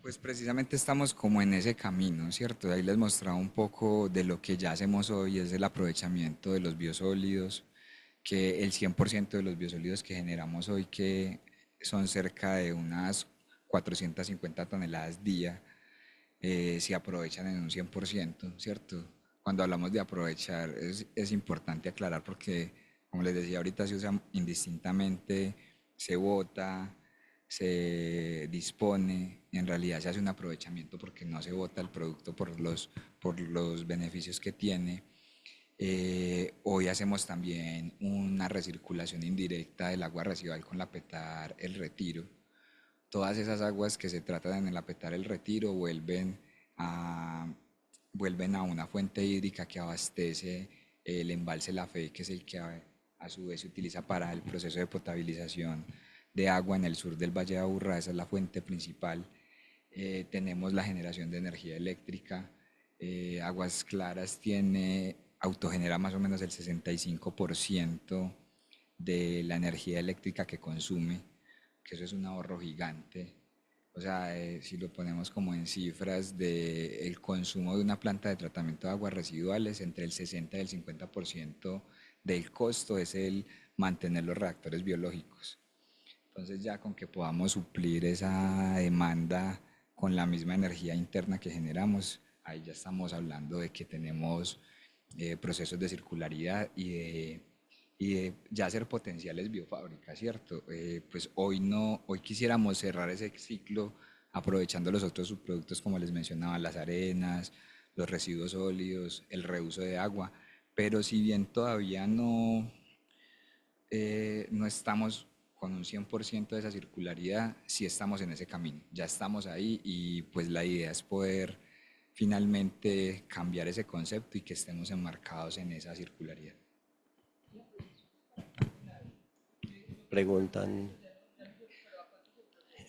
Pues precisamente estamos como en ese camino, ¿cierto? Ahí les mostraba un poco de lo que ya hacemos hoy, es el aprovechamiento de los biosólidos, que el 100% de los biosólidos que generamos hoy, que son cerca de unas 450 toneladas día, se aprovechan en un 100%, ¿cierto? Cuando hablamos de aprovechar es importante aclarar porque, como les decía ahorita, se usa indistintamente, se bota, se dispone, en realidad se hace un aprovechamiento porque no se bota el producto por los beneficios que tiene. Hoy hacemos también una recirculación indirecta del agua residual con la PETAR El Retiro. Todas esas aguas que se tratan en el apetar El Retiro a, vuelven a una fuente hídrica que abastece el embalse La Fe, que es el que a su vez se utiliza para el proceso de potabilización de agua en el sur del Valle de Aburrá. Esa es la fuente principal. Tenemos la generación de energía eléctrica. Aguas Claras autogenera más o menos el 65% de la energía eléctrica que consume, que eso es un ahorro gigante. O sea, si lo ponemos como en cifras del consumo de una planta de tratamiento de aguas residuales, entre el 60 y el 50% del costo es el mantener los reactores biológicos. Entonces ya con que podamos suplir esa demanda con la misma energía interna que generamos, ahí ya estamos hablando de que tenemos procesos de circularidad y de ya ser potenciales biofábricas, ¿cierto? Pues hoy no, hoy quisiéramos cerrar ese ciclo aprovechando los otros subproductos como les mencionaba, las arenas, los residuos sólidos, el reuso de agua, pero si bien todavía no estamos con un 100% de esa circularidad, sí estamos en ese camino, ya estamos ahí y pues la idea es poder finalmente cambiar ese concepto y que estemos enmarcados en esa circularidad. Preguntan,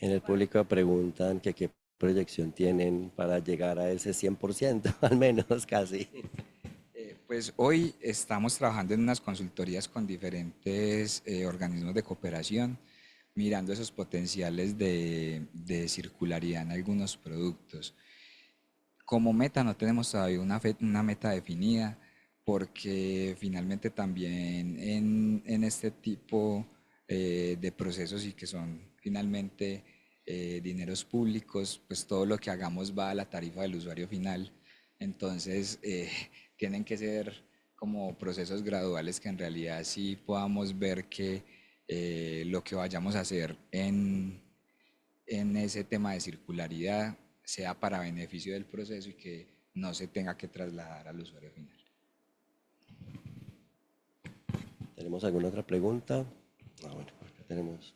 en el público preguntan que qué proyección tienen para llegar a ese 100%, al menos casi. Pues hoy estamos trabajando en unas consultorías con diferentes organismos de cooperación, mirando esos potenciales de circularidad en algunos productos. Como meta no tenemos todavía una meta definida, porque finalmente también en este tipo de procesos y que son finalmente dineros públicos, pues todo lo que hagamos va a la tarifa del usuario final. Entonces, tienen que ser como procesos graduales que en realidad sí podamos ver que lo que vayamos a hacer en ese tema de circularidad sea para beneficio del proceso y que no se tenga que trasladar al usuario final. ¿Tenemos alguna otra pregunta? Bueno, acá tenemos.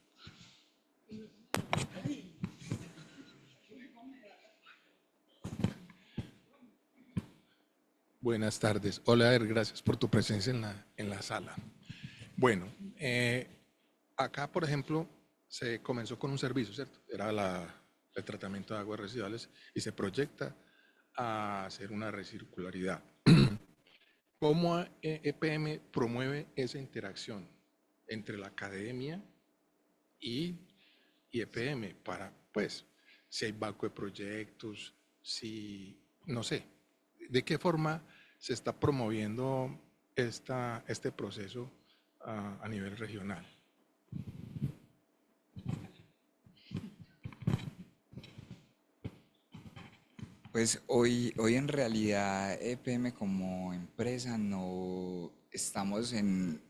Buenas tardes. Hola, gracias por tu presencia en la sala. Bueno, acá, por ejemplo, se comenzó con un servicio, ¿cierto? Era el tratamiento de aguas residuales y se proyecta a hacer una recircularidad. ¿Cómo EPM promueve esa interacción entre la academia y EPM para, pues, si hay banco de proyectos, si, no sé, de qué forma se está promoviendo este proceso a nivel regional? Pues hoy en realidad EPM como empresa no estamos en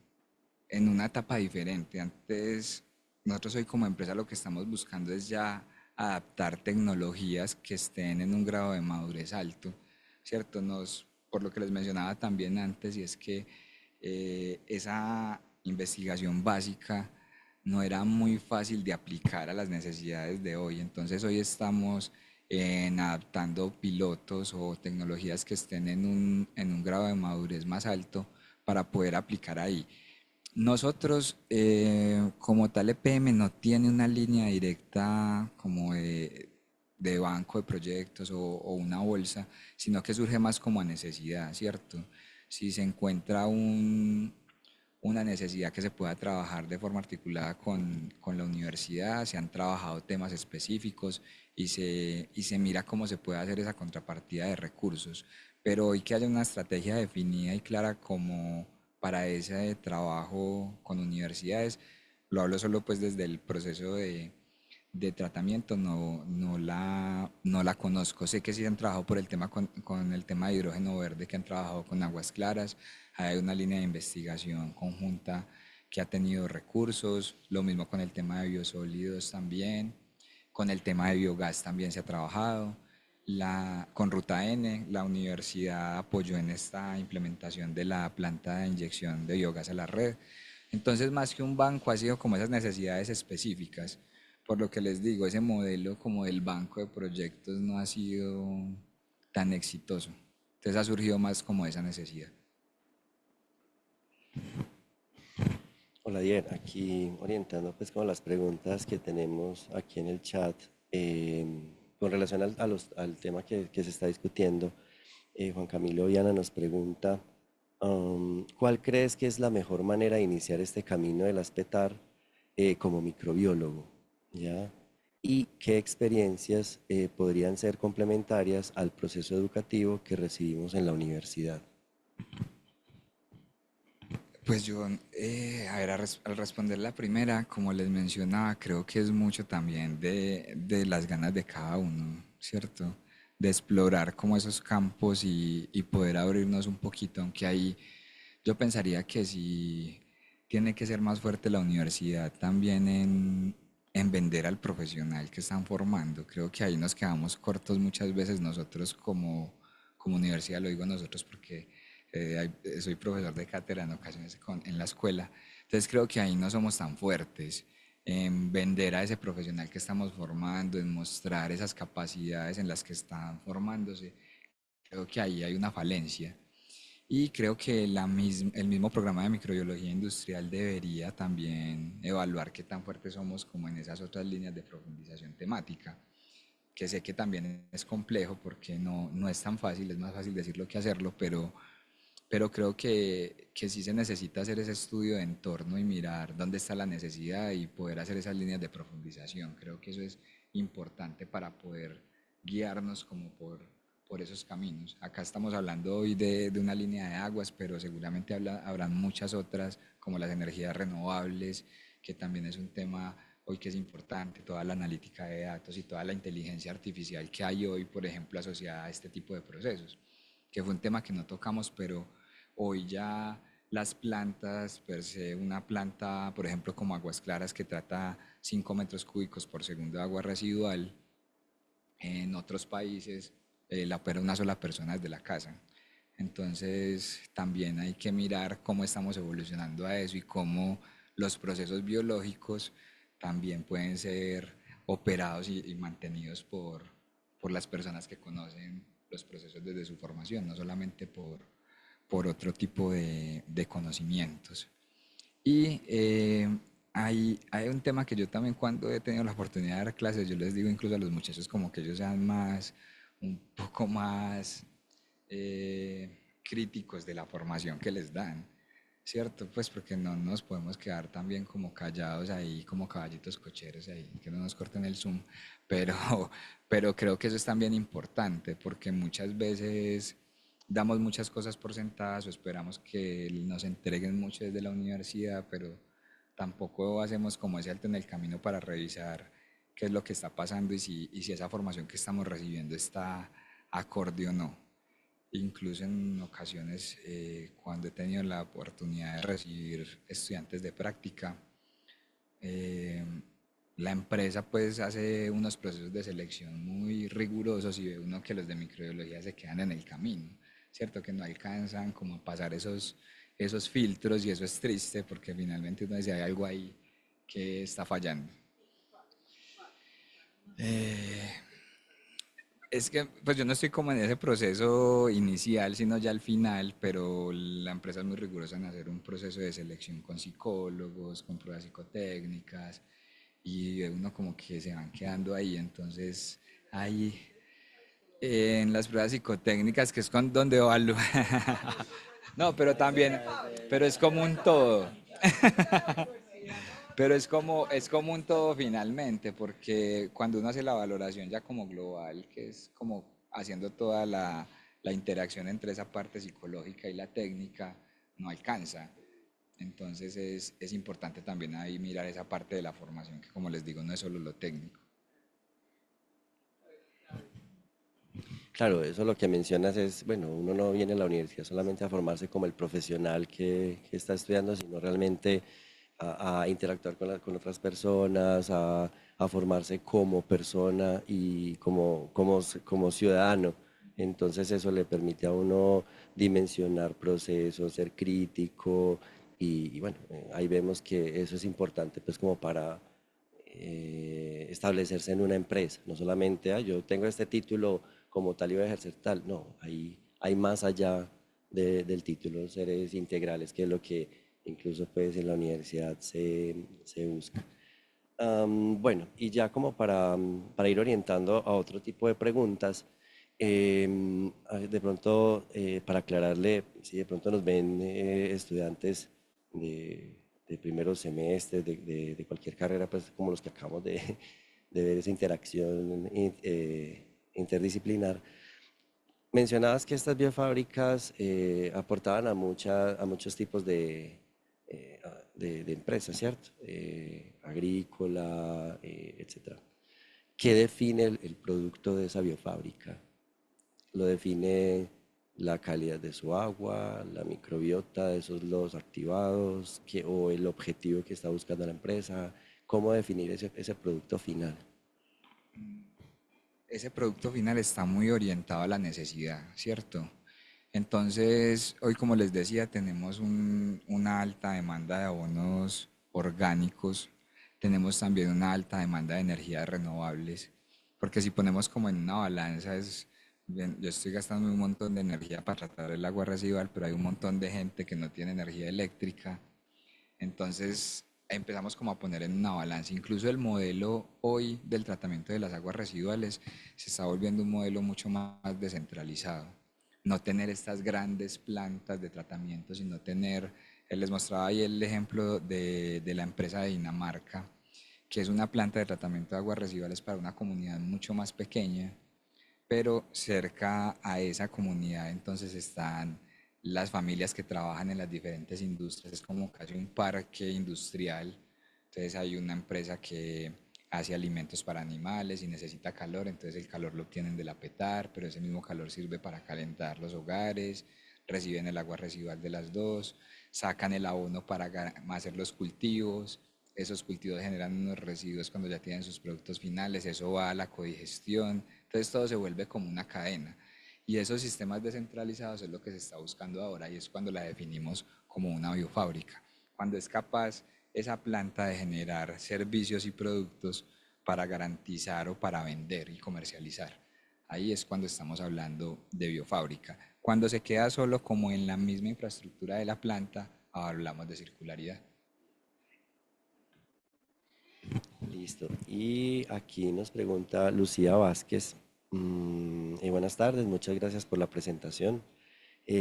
una etapa diferente. Antes, nosotros hoy como empresa lo que estamos buscando es ya adaptar tecnologías que estén en un grado de madurez alto, ¿cierto? Por lo que les mencionaba también antes, y es que esa investigación básica no era muy fácil de aplicar a las necesidades de hoy. Entonces hoy estamos en adaptando pilotos o tecnologías que estén en un grado de madurez más alto para poder aplicar ahí. Nosotros, como tal, EPM no tiene una línea directa como de banco de proyectos o una bolsa, sino que surge más como a necesidad, ¿cierto? Si se encuentra una necesidad que se pueda trabajar de forma articulada con la universidad, se han trabajado temas específicos y se mira cómo se puede hacer esa contrapartida de recursos. Pero hoy que haya una estrategia definida y clara como para ese trabajo con universidades, lo hablo solo pues desde el proceso de tratamiento, no la conozco. Sé que sí han trabajado por el tema con el tema de hidrógeno verde, que han trabajado con aguas claras, hay una línea de investigación conjunta que ha tenido recursos, lo mismo con el tema de biosólidos también, con el tema de biogás también se ha trabajado. Con Ruta N, la universidad apoyó en esta implementación de la planta de inyección de biogás a la red. Entonces, más que un banco, ha sido como esas necesidades específicas. Por lo que les digo, ese modelo como del banco de proyectos no ha sido tan exitoso. Entonces ha surgido más como esa necesidad. Hola, Dier, aquí orientando pues con las preguntas que tenemos aquí en el chat con relación al tema que se está discutiendo. Juan Camilo Viana nos pregunta, ¿cuál crees que es la mejor manera de iniciar este camino del aspetar como microbiólogo? ¿Ya? ¿Y qué experiencias podrían ser complementarias al proceso educativo que recibimos en la universidad? Pues yo, a ver, al responder la primera, como les mencionaba, creo que es mucho también de las ganas de cada uno, ¿cierto? De explorar como esos campos y poder abrirnos un poquito, aunque ahí yo pensaría que sí tiene que ser más fuerte la universidad también en vender al profesional que están formando. Creo que ahí nos quedamos cortos muchas veces nosotros como universidad, lo digo nosotros porque soy profesor de cátedra en ocasiones en la escuela, entonces creo que ahí no somos tan fuertes en vender a ese profesional que estamos formando, en mostrar esas capacidades en las que están formándose. Creo que ahí hay una falencia. Y creo que el mismo programa de microbiología industrial debería también evaluar qué tan fuertes somos como en esas otras líneas de profundización temática, que sé que también es complejo porque no es tan fácil, es más fácil decirlo que hacerlo, pero creo que sí se necesita hacer ese estudio de entorno y mirar dónde está la necesidad y poder hacer esas líneas de profundización. Creo que eso es importante para poder guiarnos como por esos caminos. Acá estamos hablando hoy de una línea de aguas, pero seguramente habrán muchas otras, como las energías renovables, que también es un tema hoy que es importante, toda la analítica de datos y toda la inteligencia artificial que hay hoy, por ejemplo, asociada a este tipo de procesos, que fue un tema que no tocamos, pero hoy ya las plantas, per se, una planta, por ejemplo, como Aguas Claras, que trata 5 metros cúbicos por segundo de agua residual, en otros países la opera una sola persona desde la casa. Entonces, también hay que mirar cómo estamos evolucionando a eso y cómo los procesos biológicos también pueden ser operados y mantenidos por las personas que conocen los procesos desde su formación, no solamente por otro tipo de conocimientos. Y hay un tema que yo también cuando he tenido la oportunidad de dar clases, yo les digo incluso a los muchachos como que ellos sean un poco más críticos de la formación que les dan, ¿cierto? Pues porque no nos podemos quedar también como callados ahí, como caballitos cocheros ahí, que no nos corten el Zoom, pero, pero creo que eso es también importante porque muchas veces damos muchas cosas por sentadas o esperamos que nos entreguen mucho desde la universidad, pero tampoco hacemos como ese alto en el camino para revisar qué es lo que está pasando y si esa formación que estamos recibiendo está acorde o no. Incluso en ocasiones, cuando he tenido la oportunidad de recibir estudiantes de práctica, eh, la empresa pues hace unos procesos de selección muy rigurosos y ve uno que los de microbiología se quedan en el camino, ¿cierto? Que no alcanzan como a pasar esos filtros y eso es triste porque finalmente uno dice hay algo ahí que está fallando. Es que, pues yo no estoy como en ese proceso inicial, sino ya al final, pero la empresa es muy rigurosa en hacer un proceso de selección con psicólogos, con pruebas psicotécnicas, y uno como que se van quedando ahí, entonces ahí en las pruebas psicotécnicas, que es con donde evalúa. No, pero también, pero es como un todo. Pero es como un todo finalmente, porque cuando uno hace la valoración ya como global, que es como haciendo toda la interacción entre esa parte psicológica y la técnica, no alcanza. Entonces es importante también ahí mirar esa parte de la formación, que como les digo, no es solo lo técnico. Claro, eso lo que mencionas es, bueno, uno no viene a la universidad solamente a formarse como el profesional que está estudiando, sino realmente a interactuar con otras personas, a formarse como persona y como ciudadano. Entonces eso le permite a uno dimensionar procesos, ser crítico y bueno, ahí vemos que eso es importante pues como para establecerse en una empresa, no solamente, yo tengo este título como tal y voy a ejercer tal, no, hay más allá del título, seres integrales, que es lo que incluso pues en la universidad se busca. Bueno, y ya como para ir orientando a otro tipo de preguntas, de pronto, para aclararle, si de pronto nos ven estudiantes de primeros semestres, de cualquier carrera, pues como los que acabamos de ver esa interacción interdisciplinar, mencionabas que estas biofábricas aportaban a muchos tipos de empresas, ¿cierto? Agrícola, etcétera. ¿Qué define el producto de esa biofábrica? ¿Lo define la calidad de su agua, la microbiota de esos lodos activados, o el objetivo que está buscando la empresa? ¿Cómo definir ese producto final? Ese producto final está muy orientado a la necesidad, ¿cierto? Entonces, hoy como les decía, tenemos una alta demanda de abonos orgánicos, tenemos también una alta demanda de energías renovables, porque si ponemos como en una balanza, bien, yo estoy gastando un montón de energía para tratar el agua residual, pero hay un montón de gente que no tiene energía eléctrica, entonces empezamos como a poner en una balanza. Incluso el modelo hoy del tratamiento de las aguas residuales se está volviendo un modelo mucho más descentralizado. No tener estas grandes plantas de tratamiento, sino tener, les mostraba ahí el ejemplo de la empresa de Dinamarca, que es una planta de tratamiento de aguas residuales para una comunidad mucho más pequeña, pero cerca a esa comunidad entonces están las familias que trabajan en las diferentes industrias, es como casi un parque industrial, entonces hay una empresa que hace alimentos para animales y necesita calor, entonces el calor lo obtienen de la petar, pero ese mismo calor sirve para calentar los hogares, reciben el agua residual de las dos, sacan el abono para hacer los cultivos, esos cultivos generan unos residuos cuando ya tienen sus productos finales, eso va a la codigestión, entonces todo se vuelve como una cadena. Y esos sistemas descentralizados es lo que se está buscando ahora y es cuando la definimos como una biofábrica, cuando es capaz esa planta de generar servicios y productos para garantizar o para vender y comercializar. Ahí es cuando estamos hablando de biofábrica. Cuando se queda solo como en la misma infraestructura de la planta, hablamos de circularidad. Listo. Y aquí nos pregunta Lucía Vázquez. Buenas tardes, muchas gracias por la presentación.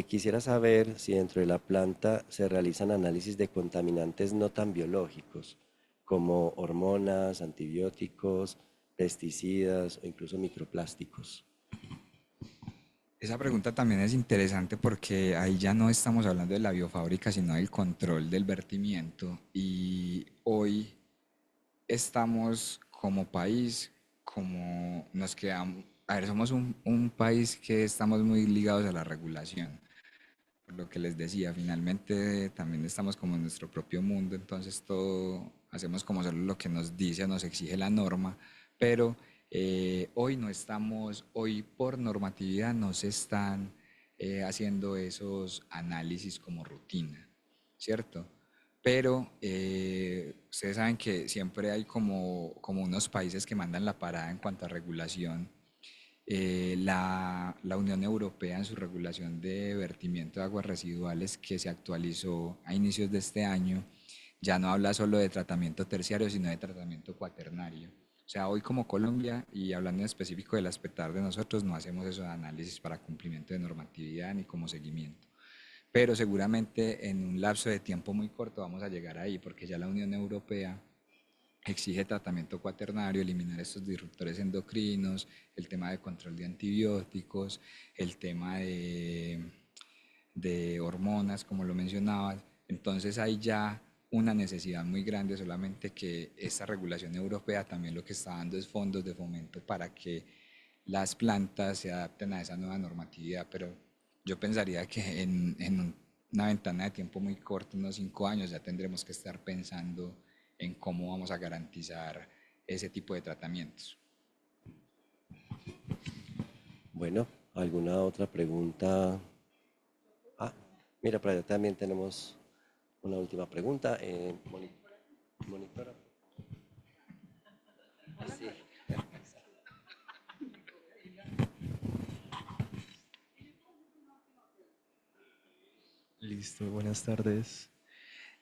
Quisiera saber si dentro de la planta se realizan análisis de contaminantes no tan biológicos, como hormonas, antibióticos, pesticidas o incluso microplásticos. Esa pregunta también es interesante porque ahí ya no estamos hablando de la biofábrica, sino del control del vertimiento. Y hoy estamos como país, como nos quedamos, a ver, somos un país que estamos muy ligados a la regulación. Por lo que les decía, finalmente también estamos como en nuestro propio mundo, entonces todo hacemos como solo lo que nos dice o nos exige la norma, pero hoy no estamos, hoy por normatividad no se están haciendo esos análisis como rutina, ¿cierto? Pero ustedes saben que siempre hay como unos países que mandan la parada en cuanto a regulación La Unión Europea en su regulación de vertimiento de aguas residuales que se actualizó a inicios de este año, ya no habla solo de tratamiento terciario, sino de tratamiento cuaternario. O sea, hoy como Colombia, y hablando en específico del ASPETAR de nosotros, no hacemos esos análisis para cumplimiento de normatividad ni como seguimiento. Pero seguramente en un lapso de tiempo muy corto vamos a llegar ahí, porque ya la Unión Europea exige tratamiento cuaternario, eliminar estos disruptores endocrinos, el tema de control de antibióticos, el tema de hormonas, como lo mencionabas. Entonces hay ya una necesidad muy grande, solamente que esta regulación europea también lo que está dando es fondos de fomento para que las plantas se adapten a esa nueva normatividad, pero yo pensaría que una ventana de tiempo muy corta, unos 5 años, ya tendremos que estar pensando en cómo vamos a garantizar ese tipo de tratamientos. Bueno, ¿alguna otra pregunta? Ah, mira, para allá también tenemos una última pregunta. Monitora. Sí. Listo, buenas tardes.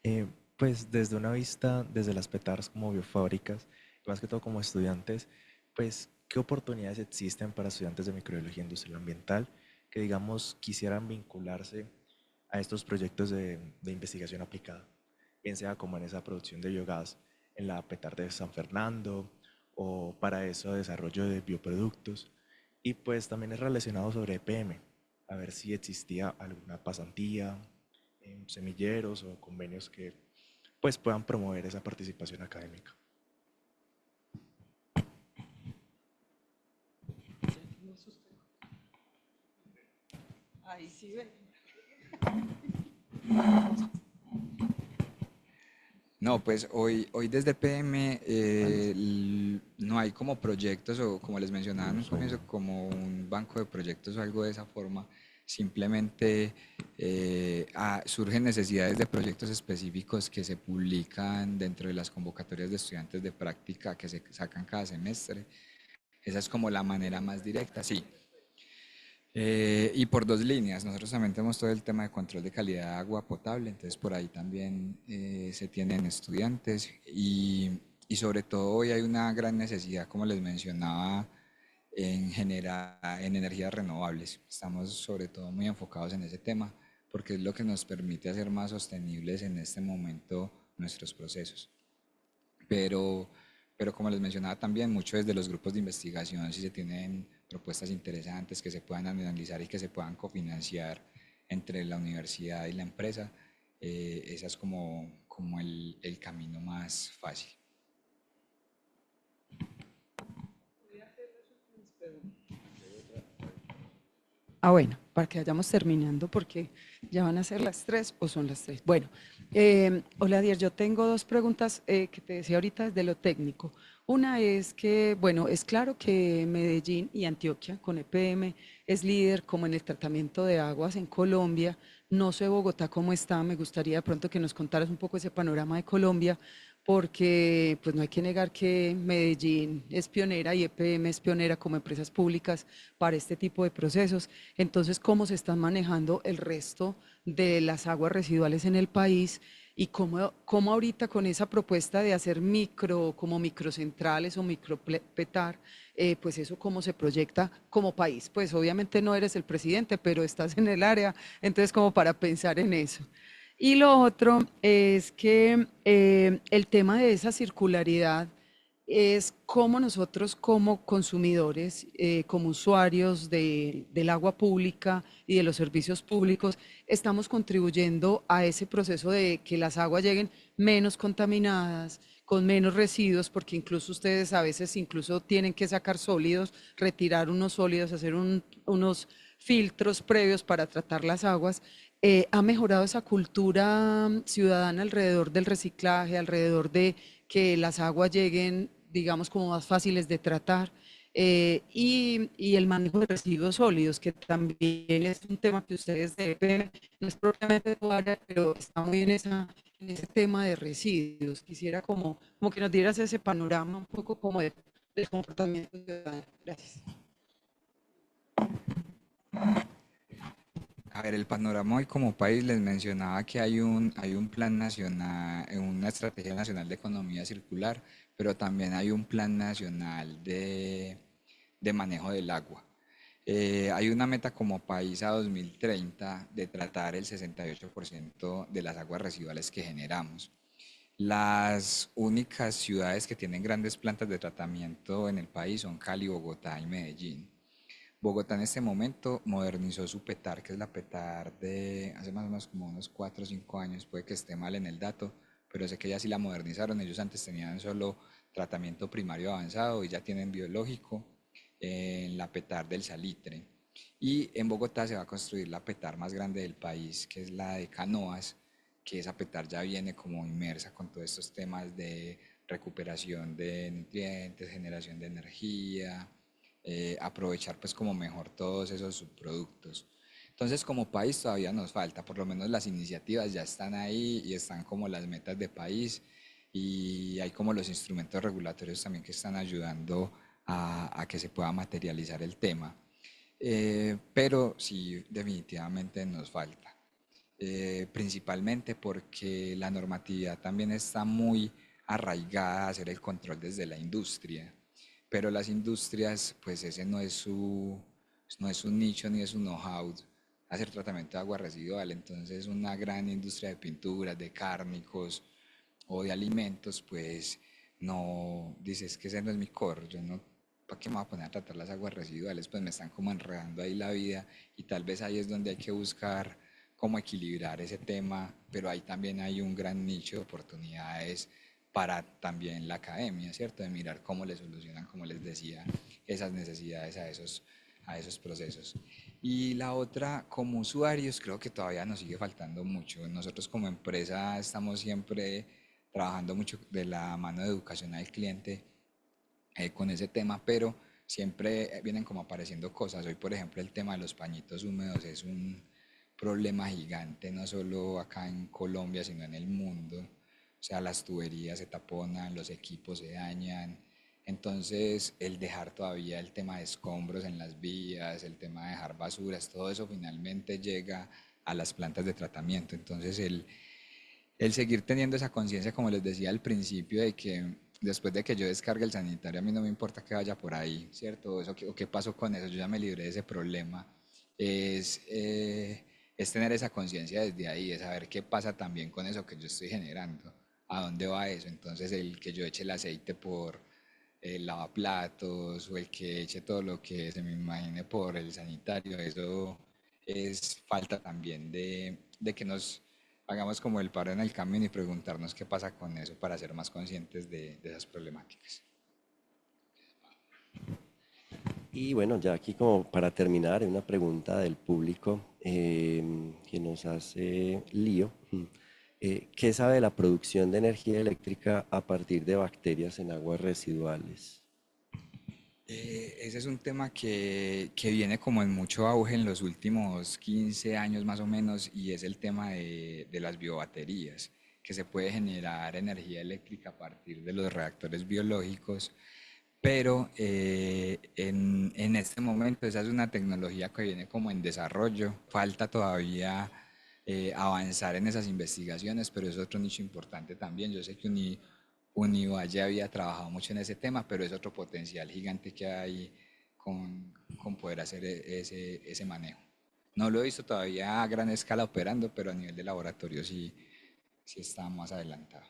Eh, pues desde una vista, desde las PETARs como biofábricas, y más que todo como estudiantes, pues ¿qué oportunidades existen para estudiantes de microbiología industrial ambiental que digamos quisieran vincularse a estos proyectos de investigación aplicada? Bien sea como en esa producción de biogás en la PETAR de San Fernando o para eso desarrollo de bioproductos. Y pues también es relacionado sobre EPM, a ver si existía alguna pasantía en semilleros o convenios que pues puedan promover esa participación académica. Ahí sí ve. No, pues hoy desde PM no hay como proyectos o como les mencionaba en un comienzo, como un banco de proyectos o algo de esa forma. Simplemente surgen necesidades de proyectos específicos que se publican dentro de las convocatorias de estudiantes de práctica que se sacan cada semestre. Esa es como la manera más directa, sí. Y por dos líneas, nosotros también tenemos todo el tema de control de calidad de agua potable, entonces por ahí también se tienen estudiantes y sobre todo hoy hay una gran necesidad, como les mencionaba, en generar en energías renovables. Estamos sobre todo muy enfocados en ese tema porque es lo que nos permite hacer más sostenibles en este momento nuestros procesos. Pero, pero como les mencionaba también, mucho desde los grupos de investigación, si se tienen propuestas interesantes que se puedan analizar y que se puedan cofinanciar entre la universidad y la empresa, ese es como el camino más fácil. Ah, bueno, para que vayamos terminando, porque ya van a ser las 3 o son las 3. Bueno, hola, Dier, yo tengo dos preguntas que te decía ahorita desde lo técnico. Una es que, bueno, es claro que Medellín y Antioquia con EPM es líder como en el tratamiento de aguas en Colombia. No sé Bogotá cómo está, me gustaría de pronto que nos contaras un poco ese panorama de Colombia, porque pues no hay que negar que Medellín es pionera y EPM es pionera como empresas públicas para este tipo de procesos. Entonces, ¿cómo se están manejando el resto de las aguas residuales en el país? Y cómo ahorita con esa propuesta de hacer como microcentrales o micropetar, pues eso cómo se proyecta como país. Pues obviamente no eres el presidente, pero estás en el área, entonces como para pensar en eso. Y lo otro es que el tema de esa circularidad es cómo nosotros como consumidores, como usuarios del agua pública y de los servicios públicos, estamos contribuyendo a ese proceso de que las aguas lleguen menos contaminadas, con menos residuos, porque incluso ustedes a veces incluso tienen que sacar sólidos, retirar unos sólidos, hacer unos filtros previos para tratar las aguas. ¿Ha mejorado esa cultura ciudadana alrededor del reciclaje, alrededor de que las aguas lleguen, digamos, como más fáciles de tratar? Y el manejo de residuos sólidos, que también es un tema que ustedes deben, no es propiamente tu área, pero está muy en ese tema de residuos. Quisiera como que nos dieras ese panorama un poco como del comportamiento ciudadano. Gracias. A ver, el panorama hoy como país les mencionaba que hay un plan nacional, una estrategia nacional de economía circular, pero también hay un plan nacional de manejo del agua. Hay una meta como país a 2030 de tratar el 68% de las aguas residuales que generamos. Las únicas ciudades que tienen grandes plantas de tratamiento en el país son Cali, Bogotá y Medellín. Bogotá en este momento modernizó su PETAR, que es la PETAR de hace más o menos como unos 4 o 5 años, puede que esté mal en el dato, pero sé que ya sí la modernizaron. Ellos antes tenían solo tratamiento primario avanzado y ya tienen biológico en la PETAR del Salitre. Y en Bogotá se va a construir la PETAR más grande del país, que es la de Canoas, que esa PETAR ya viene como inmersa con todos estos temas de recuperación de nutrientes, generación de energía, aprovechar pues como mejor todos esos subproductos. Entonces como país todavía nos falta, por lo menos las iniciativas ya están ahí y están como las metas de país y hay como los instrumentos regulatorios también que están ayudando a que se pueda materializar el tema. Pero sí, definitivamente nos falta. Principalmente porque la normatividad también está muy arraigada a hacer el control desde la industria, pero las industrias, pues ese no es su nicho ni es su know-how hacer tratamiento de agua residual. Entonces una gran industria de pinturas, de cárnicos o de alimentos, pues no, dices que ese no es mi core, yo no, ¿para qué me voy a poner a tratar las aguas residuales? Pues me están como enredando ahí la vida y tal vez ahí es donde hay que buscar cómo equilibrar ese tema, pero ahí también hay un gran nicho de oportunidades para también la academia, ¿cierto? De mirar cómo le solucionan, como les decía, esas necesidades a esos procesos. Y la otra, como usuarios, creo que todavía nos sigue faltando mucho. Nosotros como empresa estamos siempre trabajando mucho de la mano de educación al cliente con ese tema, pero siempre vienen como apareciendo cosas. Hoy, por ejemplo, el tema de los pañitos húmedos es un problema gigante, no solo acá en Colombia, sino en el mundo. O sea, las tuberías se taponan, los equipos se dañan. Entonces, el dejar todavía el tema de escombros en las vías, el tema de dejar basuras, todo eso finalmente llega a las plantas de tratamiento. Entonces, el seguir teniendo esa conciencia, como les decía al principio, de que después de que yo descargue el sanitario, a mí no me importa que vaya por ahí, ¿cierto? Eso, o qué pasó con eso, yo ya me libré de ese problema. Es, eh, es tener esa conciencia desde ahí, de saber qué pasa también con eso que yo estoy generando, a dónde va eso. Entonces, el que yo eche el aceite por el lavaplatos o el que eche todo lo que se me imagine por el sanitario, eso es falta también de que nos hagamos como el paro en el camino y preguntarnos qué pasa con eso para ser más conscientes de esas problemáticas. Y bueno, ya aquí como para terminar, una pregunta del público que nos hace lío. ¿Qué sabe de la producción de energía eléctrica a partir de bacterias en aguas residuales? Ese es un tema que viene como en mucho auge en los últimos 15 años más o menos y es el tema de las biobaterías, que se puede generar energía eléctrica a partir de los reactores biológicos, pero en este momento esa es una tecnología que viene como en desarrollo, falta todavía avanzar en esas investigaciones, pero es otro nicho importante también. Yo sé que Univalle había trabajado mucho en ese tema, pero es otro potencial gigante que hay con poder hacer ese manejo. No lo he visto todavía a gran escala operando, pero a nivel de laboratorio sí, sí está más adelantado.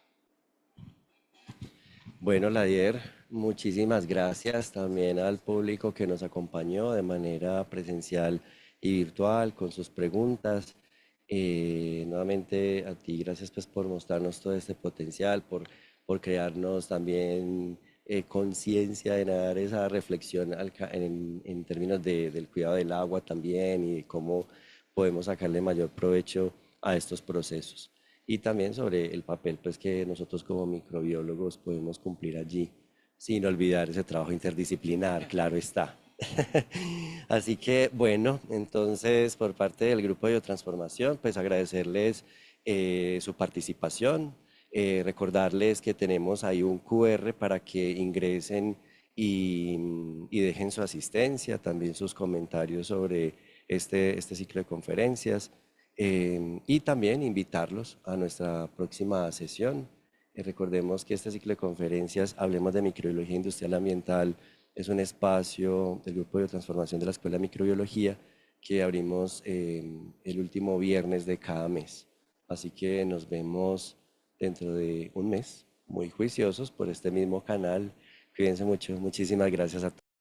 Bueno, Ladier, muchísimas gracias también al público que nos acompañó de manera presencial y virtual con sus preguntas. Nuevamente a ti, gracias pues por mostrarnos todo este potencial, por crearnos también conciencia de dar esa reflexión en términos del cuidado del agua también y de cómo podemos sacarle mayor provecho a estos procesos y también sobre el papel pues, que nosotros como microbiólogos podemos cumplir allí, sin olvidar ese trabajo interdisciplinar, claro está. Así que bueno, entonces por parte del grupo de Biotransformación, pues agradecerles su participación, recordarles que tenemos ahí un QR para que ingresen y dejen su asistencia, también sus comentarios sobre este ciclo de conferencias y también invitarlos a nuestra próxima sesión. Recordemos que este ciclo de conferencias, Hablemos de Microbiología Industrial Ambiental, es un espacio del Grupo de Transformación de la Escuela de Microbiología que abrimos el último viernes de cada mes. Así que nos vemos dentro de un mes, muy juiciosos por este mismo canal. Cuídense mucho, muchísimas gracias a todos.